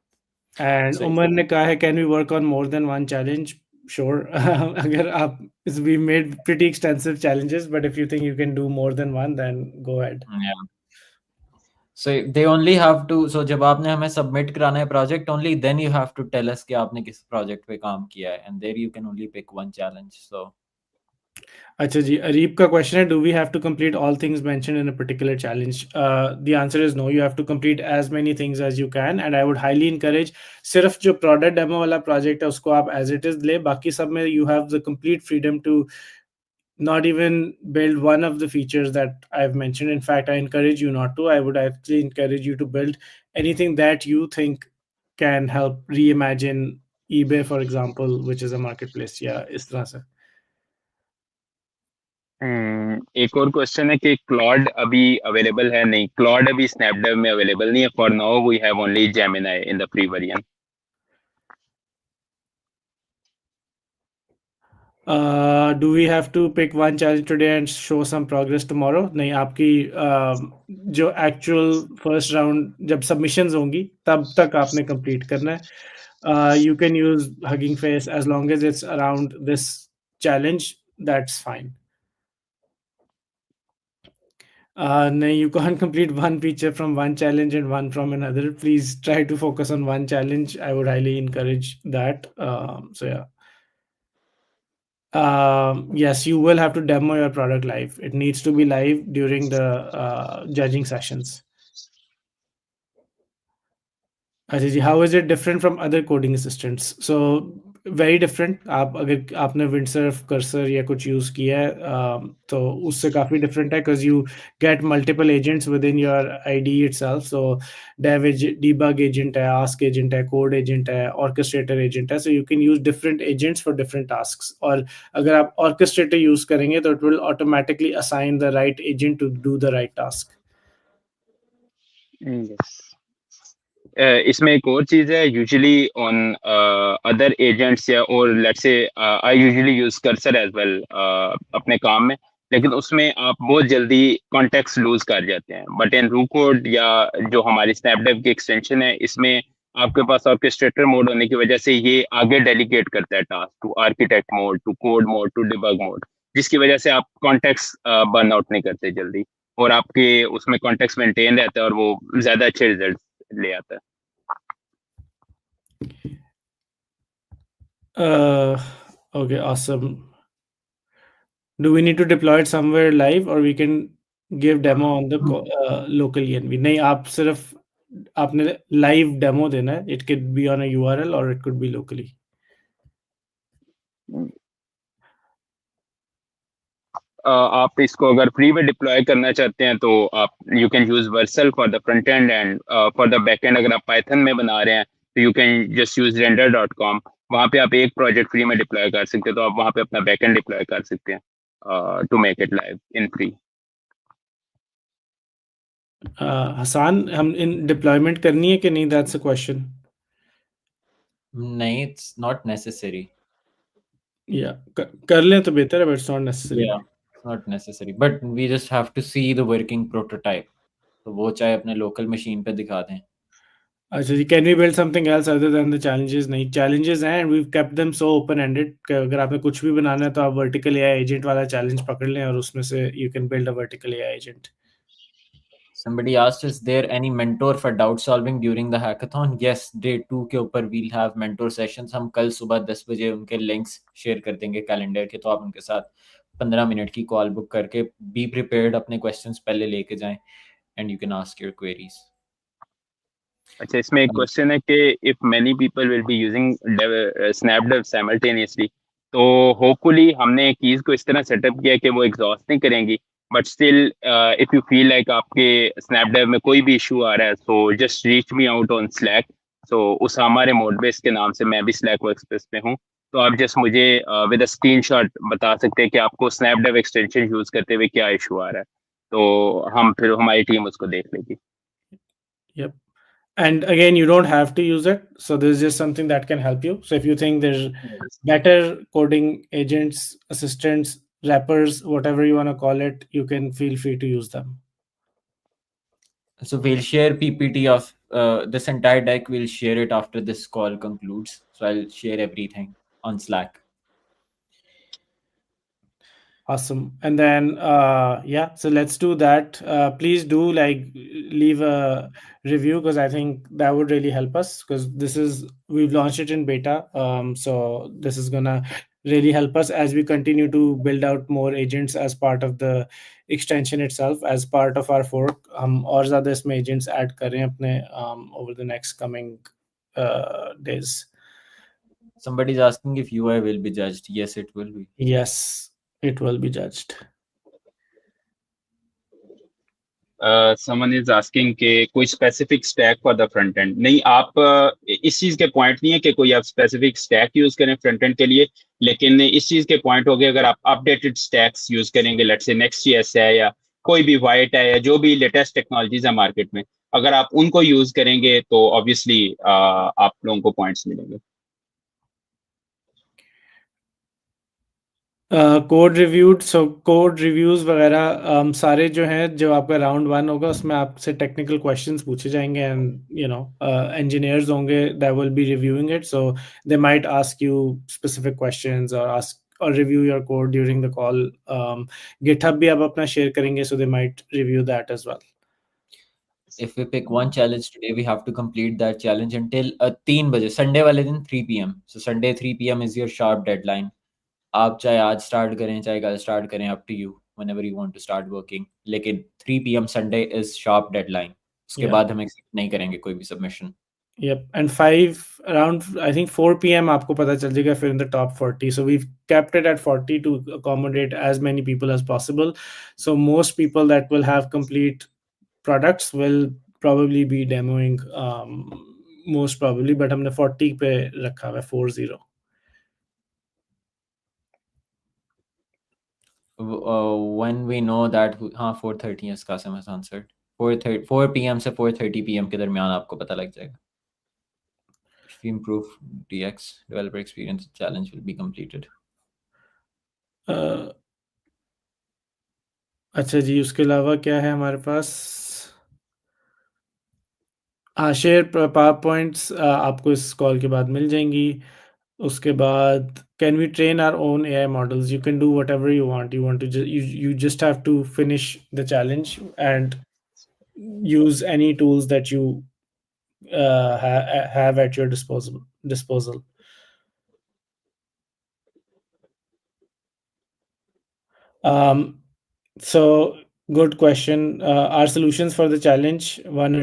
And So- Umar ने कहा है, can we work on more than one challenge? Sure. अगर आप we made pretty extensive challenges, but if you think you can do more than one, then go ahead. Yeah. So they only have to, so जब आपने हमें submit कराना है project, only then you have to tell us कि आपने किस project पे काम किया है, and there you can only pick one challenge. So अच्छा जी, अरीब का क्वेश्चन है, do we have to complete all things mentioned in a particular challenge? The answer is no. You have to complete as many things as you can, and I would highly encourage सिर्फ जो product demo वाला project है उसको आप as it is ले, बाकी सब में you have the complete freedom to not even build one of the features that I've mentioned. In fact, I encourage you not to. I would actually encourage you to build anything that you think can help reimagine eBay, for example, which is a marketplace. Yeah, इस तरह से. एक और question है कि Claude अभी available है? नहीं, क्लॉड अभी स्नैपडेव में अवेलेबल नहीं है. For now we have only Gemini in the free variant. Do we have to pick one challenge today and show some progress tomorrow? नहीं, आपकी जो actual first round जब submissions होंगी तब तक आपने complete करना है. You can use Hugging Face as long as it's around this challenge. That's fine. No, you can't complete one feature from one challenge and one from another. Please try to focus on one challenge. I would highly encourage that. So yeah. Yes, you will have to demo your product live. It needs to be live during the judging sessions. अच्छा जी, how is it different from other coding assistants? So very different. आप अगर आपने windsurf cursor या कुछ use किया है तो उससे काफ़ी different है, because you get multiple agents within your IDE itself. So debug agent है, ask agent है, code agent है, orchestrator agent है. So you can use different agents for different tasks. और अगर आप orchestrator use करेंगे तो it will automatically assign the right agent to do the right task. Yes. इसमें एक और चीज है, यूजुअली ऑन अदर एजेंट्स या और let's say I usually use Cursor as well अपने काम में, लेकिन उसमें आप बहुत जल्दी कॉन्टेक्स्ट लूज कर जाते हैं. बट इन रूकोड या जो हमारी स्नैपडेव की एक्सटेंशन है, इसमें आपके पास ऑर्केस्ट्रेटर मोड होने की वजह से ये आगे डेलीगेट करता है task to architect mode, to code mode, to debug mode, जिसकी वजह से आप कॉन्टेक्स्ट बर्न आउट नहीं करते जल्दी, और आपके उसमें कॉन्टेक्स्ट मेंटेन रहता है और वो ज्यादा अच्छे रिजल्ट ले आता है. Okay, awesome. Do we need to deploy it somewhere live, or we can give demo on the local ENV? नहीं, आप सिर्फ आपने live demo देना है. It could be on a URL or it could be locally. आप इसको अगर free में डिप्लॉय करना चाहते हैं तो आप you can use Vercel for the front end and for the back and अगर आप पाइथन में बना रहे हैं तो you can just use render.com. वहां पे आप एक प्रोजेक्ट फ्री में डिप्लॉय कर सकते हैं, तो आप वहां पे अपना बैक एंड डिप्लॉय कर सकते हैं to make it live in free. Hasan, हम इन डिप्लॉयमेंट करनी है कि नहीं? That's a question. नहीं, it's not necessary. Yeah, कर लें तो बेहतर है, but it's not necessary. Yeah. not necessary, but we just have to see the working prototype. तो वो चाहे अपने local machine पे दिखा दें. अच्छा जी, can we build something else other than the challenges? नहीं, challenges हैं and we've kept them so open ended कि अगर आपने कुछ भी बनाना है तो आप vertical AI agent वाला challenge पकड़ लें और उसमें से you can build a vertical AI agent. Somebody asked, is there any mentor for doubt solving during the hackathon? Yes, day 2 के ऊपर we'll have mentor sessions. हम कल सुबह 10 बजे उनके links share कर देंगे कैलेंडर के, तो आप उनके साथ 15 मिनट की कॉल बुक करके be prepared, अपने questions पहले लेके जाएं and you can ask your queries. अच्छा, इसमें एक क्वेश्चन है कि if many people will be using Snapdev simultaneously, तो होपफुली हमने कीज को इस तरह सेटअप किया कि वो एग्जॉस्ट नहीं करेंगी, but still if you feel like आपके स्नैपडेव में कोई भी इशू आ रहा है, so just reach me out on Slack. So उस हमारे मोडबेस के नाम से मैं भी स्लैक वर्कस्पेस पे हूँ. तो आप जस्ट मुझे विद अ स्क्रीनशॉट बता सकते हैं कि आपको स्नैपडेव एक्सटेंशन यूज करते हुए क्या इशू आ रहा है, तो हम फिर हमारी टीम उसको देख लेगी. Yep. And again, you don't have to use it. So there's just something that can help you. So if you think there's better coding agents, assistants, wrappers, whatever you want to call it, you can feel free to use them. So we'll share PPT of this entire deck. We'll share it after this call concludes. So I'll share everything on Slack. Awesome. And then yeah, so let's do that. Please do like leave a review because I think that would really help us because we've launched it in beta. So this is gonna really help us as we continue to build out more agents as part of the extension itself, as part of our fork. और ज़्यादा इसमें agents add कर रहे हैं अपने over the next coming days. Somebody's asking if UI will be judged. Yes, it will be. Yes, it will be judged. Someone is asking कि कोई specific stack for the front end नहीं. आप इस चीज के पॉइंट नहीं है कि कोई आप स्पेसिफिक स्टैक यूज करें फ्रंट एंड के लिए, लेकिन इस चीज के पॉइंट हो गए अगर आप अपडेटेड स्टैक्स यूज करेंगे, लेट्स से नेक्स्ट जेएस है या कोई भी वाइट है या जो भी लेटेस्ट टेक्नोलॉजीज है मार्केट में, अगर आप उनको यूज करेंगे तो ऑब्वियसली आप लोगों को पॉइंट्स मिलेंगे. Code reviewed, so code reviews वगैरह सारे जो हैं, जो आपका राउंड 1 होगा उसमें आपसे टेक्निकल क्वेश्चंस पूछे जाएंगे एंड इंजीनियर्स होंगे that will be reviewing it, so they might ask you specific questions और review your code during the call. GitHub भी आप अपना शेयर करेंगे, so they might review that as well. If we pick one challenge today, we have to complete that challenge until 3 बजे, Sunday वाले दिन 3 p.m. So Sunday 3 p.m. is your sharp deadline. आप चाहे आज स्टार्ट करें चाहे कल स्टार्ट करें, up to you, whenever you want to start working. लेकिन 3 p.m. Sunday is sharp deadline. उसके बाद हम एक्सेप्ट नहीं करेंगे कोई भी submission. Yep, and 5 around I think 4 p.m. आपको पता चल जाएगा फिर in the top 40. So we've kept it at 40 to accommodate as many people as possible. So most people that will have complete products will probably be demoing most probably, but हमने 40 पे रखा हुआ है 40. When we know that, हाँ 4:30 is Qasim has answered. 4 p.m. से 4:30 p.m. के दरमियान आपको पता लग जाएगा. If we improve DX, developer experience, challenge will be completed. अच्छा जी, उसके अलावा क्या है हमारे पास? शेयर पावर पॉइंट्स आपको इस कॉल के बाद मिल जाएंगी. उसके बाद can we train our own AI models? You can do whatever you want. You just have to finish the challenge and use any tools that you have at your disposal. So good question. Are solutions for the challenge one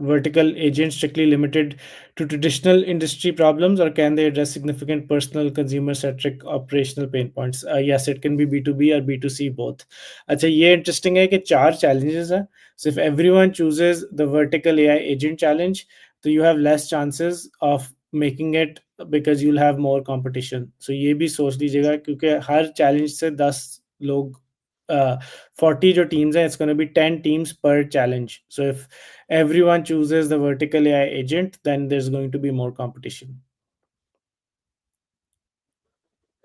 vertical agent strictly limited to traditional industry problems, or can they address significant personal consumer-centric operational pain points? Yes, it can be B2B or B2C both. अच्छा, ये interesting है कि 4 challenges हैं. So if everyone chooses the vertical AI agent challenge, so you have less chances of making it because you'll have more competition. So ये भी सोच लीजिएगा क्योंकि हर challenge से 10 लोग 40 जो teams हैं, it's going to be 10 teams per challenge. So if everyone chooses the vertical AI agent, then there's going to be more competition.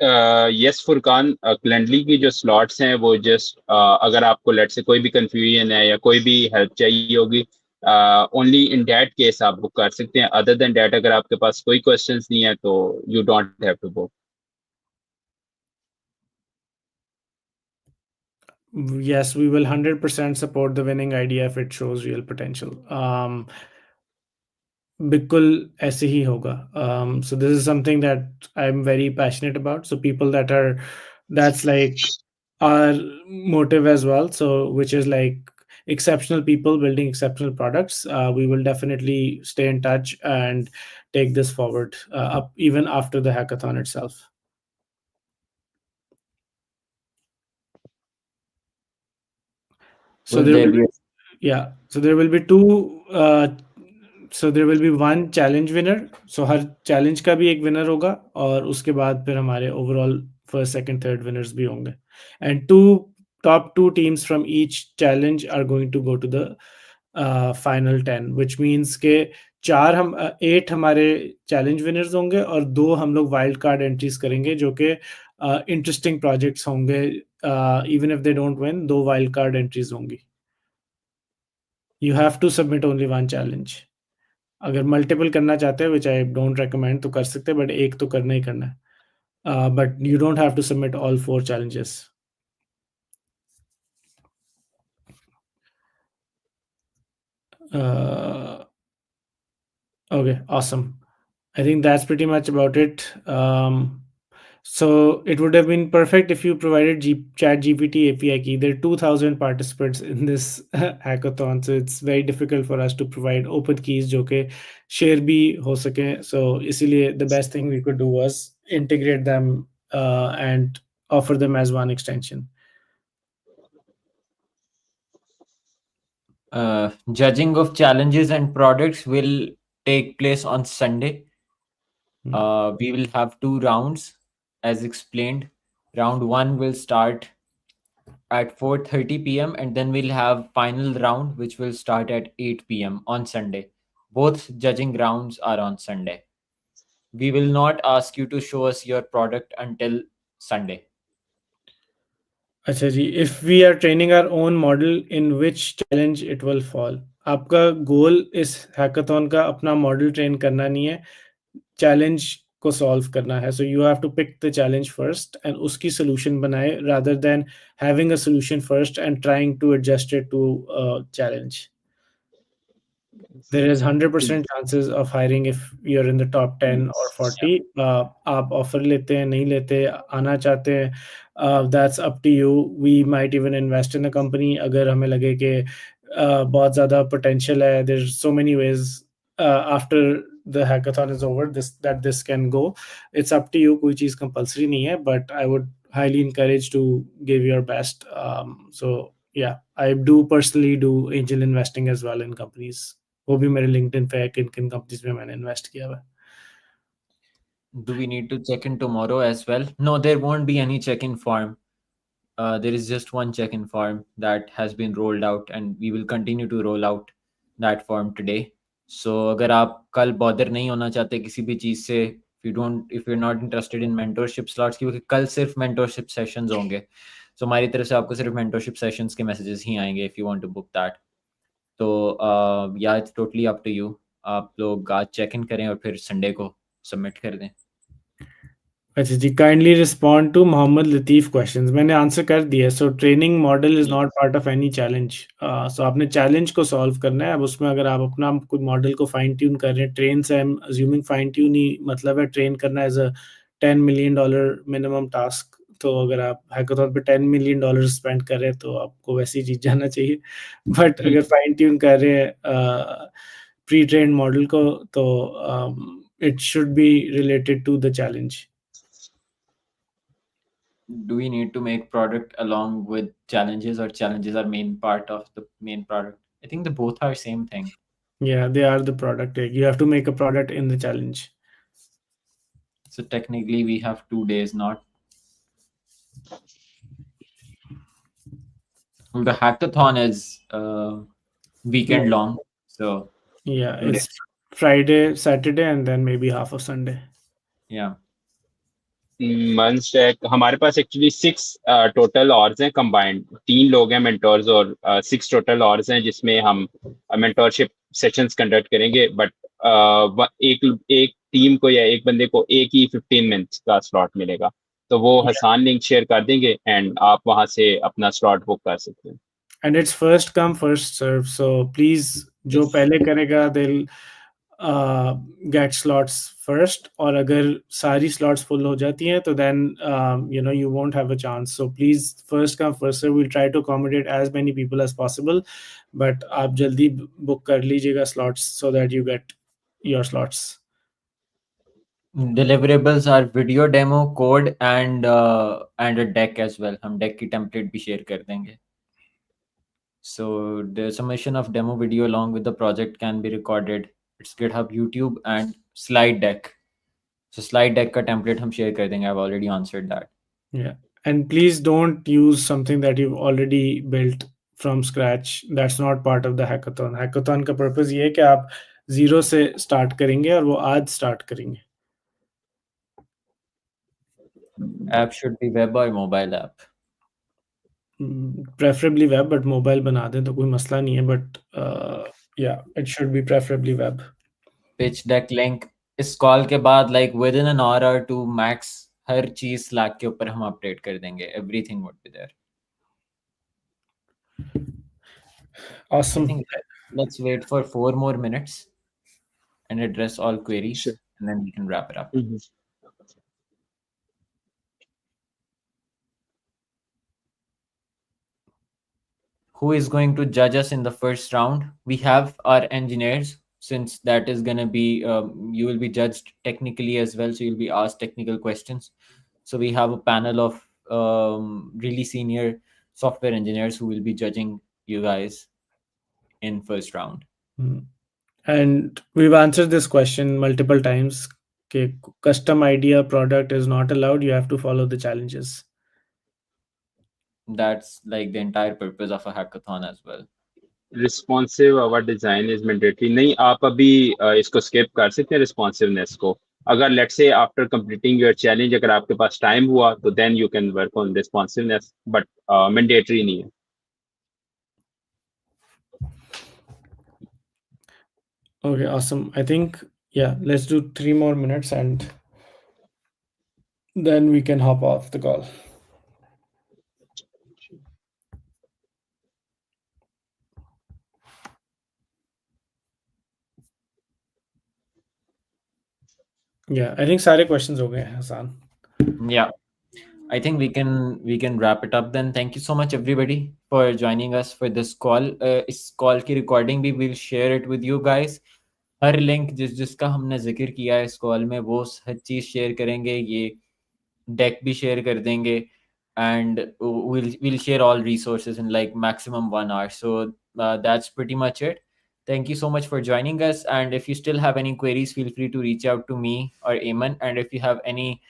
Yes Furqan, Calendly की जो स्लॉट्स हैं वो जस्ट अगर आपको लेट से कोई भी कंफ्यूजन है या कोई भी हेल्प चाहिए होगी, ओनली इन दैट केस आप बुक कर सकते हैं। अदर देन दैट अगर आपके पास कोई क्वेश्चंस नहीं है तो you don't have to book. Yes, we will 100% support the winning idea if it shows real potential. बिल्कुल ऐसे ही होगा. So this is something that I'm very passionate about. So people that are, that's like our motive as well. So which is like exceptional people building exceptional products. We will definitely stay in touch and take this forward up even after the hackathon itself. So Will there there will be? Yeah, so there will be two so there will be one challenge winner. So her challenge का भी एक winner होगा और उसके बाद फिर हमारे overall first second third winners भी होंगे, and top two teams from each challenge are going to go to the final 10, which means के चार हम 8 हमारे challenge winners होंगे और 2 हम लोग wild card entries करेंगे जो कि interesting projects होंगे. Even if they don't win, 2 wild card entries होंगी. You have to submit only one challenge. अगर मल्टीपल करना चाहते हैं, विच आई डोंट रिकमेंड, तो कर सकते हैं, बट एक तो करना ही करना है. But you don't have to submit all 4 challenges. Okay, awesome. I think that's pretty much about it. So it would have been perfect if you provided Chat GPT API key. There are 2,000 participants in this hackathon, so it's very difficult for us to provide open keys जो कि share भी हो सके. So इसीलिए the best thing we could do was integrate them and offer them as one extension. Judging of challenges and products will take place on Sunday. We will have 2 rounds, as explained. Round 1 will start at 4:30 p.m. and then we'll have final round, which will start at 8 p.m. on Sunday. Both judging rounds are on Sunday. We will not ask you to show us your product until Sunday. अच्छा जी, if we are training our own model, in which challenge it will fall? आपका goal इस hackathon का अपना model train करना नहीं है, challenge को सॉल्व करना है. So you have to pick the challenge first and उसकी सोल्यूशन बनाए, rather than having a solution first and trying to adjust it to challenge. There is 100% chances of hiring if you're in the top 10 or 40. आप offer लेते हैं, नहीं लेते, आना चाहते हैं, that's up to you. We might even invest in a company अगर हमें लगे कि बहुत ज़्यादा potential है. There's so many ways after the hackathon is over this can go. It's up to you. कोई चीज़ compulsory नहीं है, but I would highly encourage to give your best. So yeah, I do personally do angel investing as well in companies. वो भी मेरे LinkedIn पे है किन किन कंपनीज में मैंने इन्वेस्ट किया हुआ है. Do we need to check in tomorrow as well? No, there won't be any check-in form. There is just one check-in form that has been rolled out, and we will continue to roll out that form today. So अगर आप कल bother नहीं होना चाहते किसी भी चीज़ से, if you're not interested in mentorship slots, क्योंकि कल सिर्फ mentorship sessions होंगे, so हमारी तरफ से आपको सिर्फ mentorship sessions के messages ही आएंगे if you want to book that. तो या it's totally up to you. आप लोग आज चेक इन करें और फिर संडे को सबमिट कर दें. अच्छा जी, kindly respond to Mohammad Latif questions. मैंने आंसर कर दिया. So training model is not part of any challenge. So आपने चैलेंज को सॉल्व करना है. अब उसमें अगर आप अपना कोई मॉडल को फाइन ट्यून कर रहे हैं, ट्रेन से I am assuming fine tune ही मतलब है, ट्रेन करना as a $10 million minimum task. तो अगर आप हैकाथॉन पे $10 million स्पेंड कर रहे हैं तो आपको वैसी चीज़ जाना चाहिए. बट अगर फाइन ट्यून कर रहे हैं प्री ट्रेन मॉडल को, तो it should be related to the challenge. Do we need to make product along with challenges, or challenges are main part of the main product? I think the both are same thing. Yeah, they are the product. You have to make a product in the challenge. So technically we have 2 days, not. Well, the hackathon is weekend Yeah. long, so Yeah, 2 it's days. Friday, Saturday, and then maybe half of Sunday. Yeah. Month stack हमारे पास actually 6 total ऑर्स हैं combined. 3 लोग हैं mentors और 6 total ऑर्स हैं जिसमें हम mentorship sessions conduct करेंगे। But एक एक टीम को या एक बंदे को एक ही 15 मिनट्स का स्लॉट मिलेगा। तो वो हसान लिंक शेयर कर देंगे एंड आप वहां से अपना स्लॉट बुक कर सकते हैं। And it's first come first serve, so please जो यस। पहले करेगा दिल गेट स्लॉट्स फर्स्ट, और अगर सारी स्लॉट्स फुल हो जाती हैं तो then you won't have a chance. So please first come first serve, will try to accommodate as many people as possible, but आप जल्दी बुक कर लीजिएगा slots so that you get your slots. Deliverables are video demo, code and a deck as well. हम deck की template भी share कर देंगे. So the submission of demo video along with the project can be recorded. It's GitHub, YouTube, and slide deck. So slide deck का template हम share कर देंगे. I've already answered that. Yeah, and please don't use something that you've already built from scratch. That's not part of the hackathon. Hackathon का purpose ये है कि आप zero से start करेंगे और वो आज start करेंगे. App should be web or mobile app. Preferably web, but mobile बना दें तो कोई मसला नहीं है, but yeah, it should be preferably web. Pitch deck link इस call के बाद like within an hour or two max हर चीज Slack के ऊपर हम update कर देंगे. Everything would be there. I Awesome. think let's wait for 4 more minutes and address all queries, Sure. and then we can wrap it up. Who is going to judge us in the first round? We have our engineers, since that is going to be, you will be judged technically as well. So you'll be asked technical questions. So we have a panel of really senior software engineers who will be judging you guys in first round. And we've answered this question multiple times. Okay, custom idea product is not allowed. You have to follow the challenges. That's like the entire purpose of a hackathon as well. Responsive our design is mandatory नहीं। आप अभी इसको skip कर सकते हैं responsiveness को। अगर let's say after completing your challenge अगर आपके पास टाइम हुआ तो then you can work on responsiveness, but mandatory नहीं है। Okay, awesome. I think, yeah, let's do 3 more minutes and then we can hop off the call. Yeah, I think सारे questions हो गए हैं Hasan. Yeah, I think we can wrap it up then. Thank you so much everybody for joining us for this call. इस call की recording भी we'll share it with you guys. Her link जिसका हमने जिक्र किया है इस कॉल में वो हर चीज़ शेयर करेंगे. ये डेक भी शेयर कर देंगे and we'll share all resources in like maximum 1 hour. So that's pretty much it. Thank you so much for joining us, and if you still have any queries, feel free to reach out to me or Ayman. And if you have any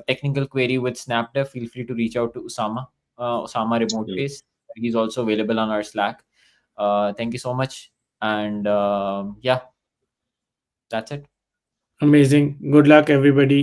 technical query with SnapDev, feel free to reach out to Usama remote base. He's also available on our Slack. Thank you so much, and yeah, that's it. Amazing. Good luck, everybody.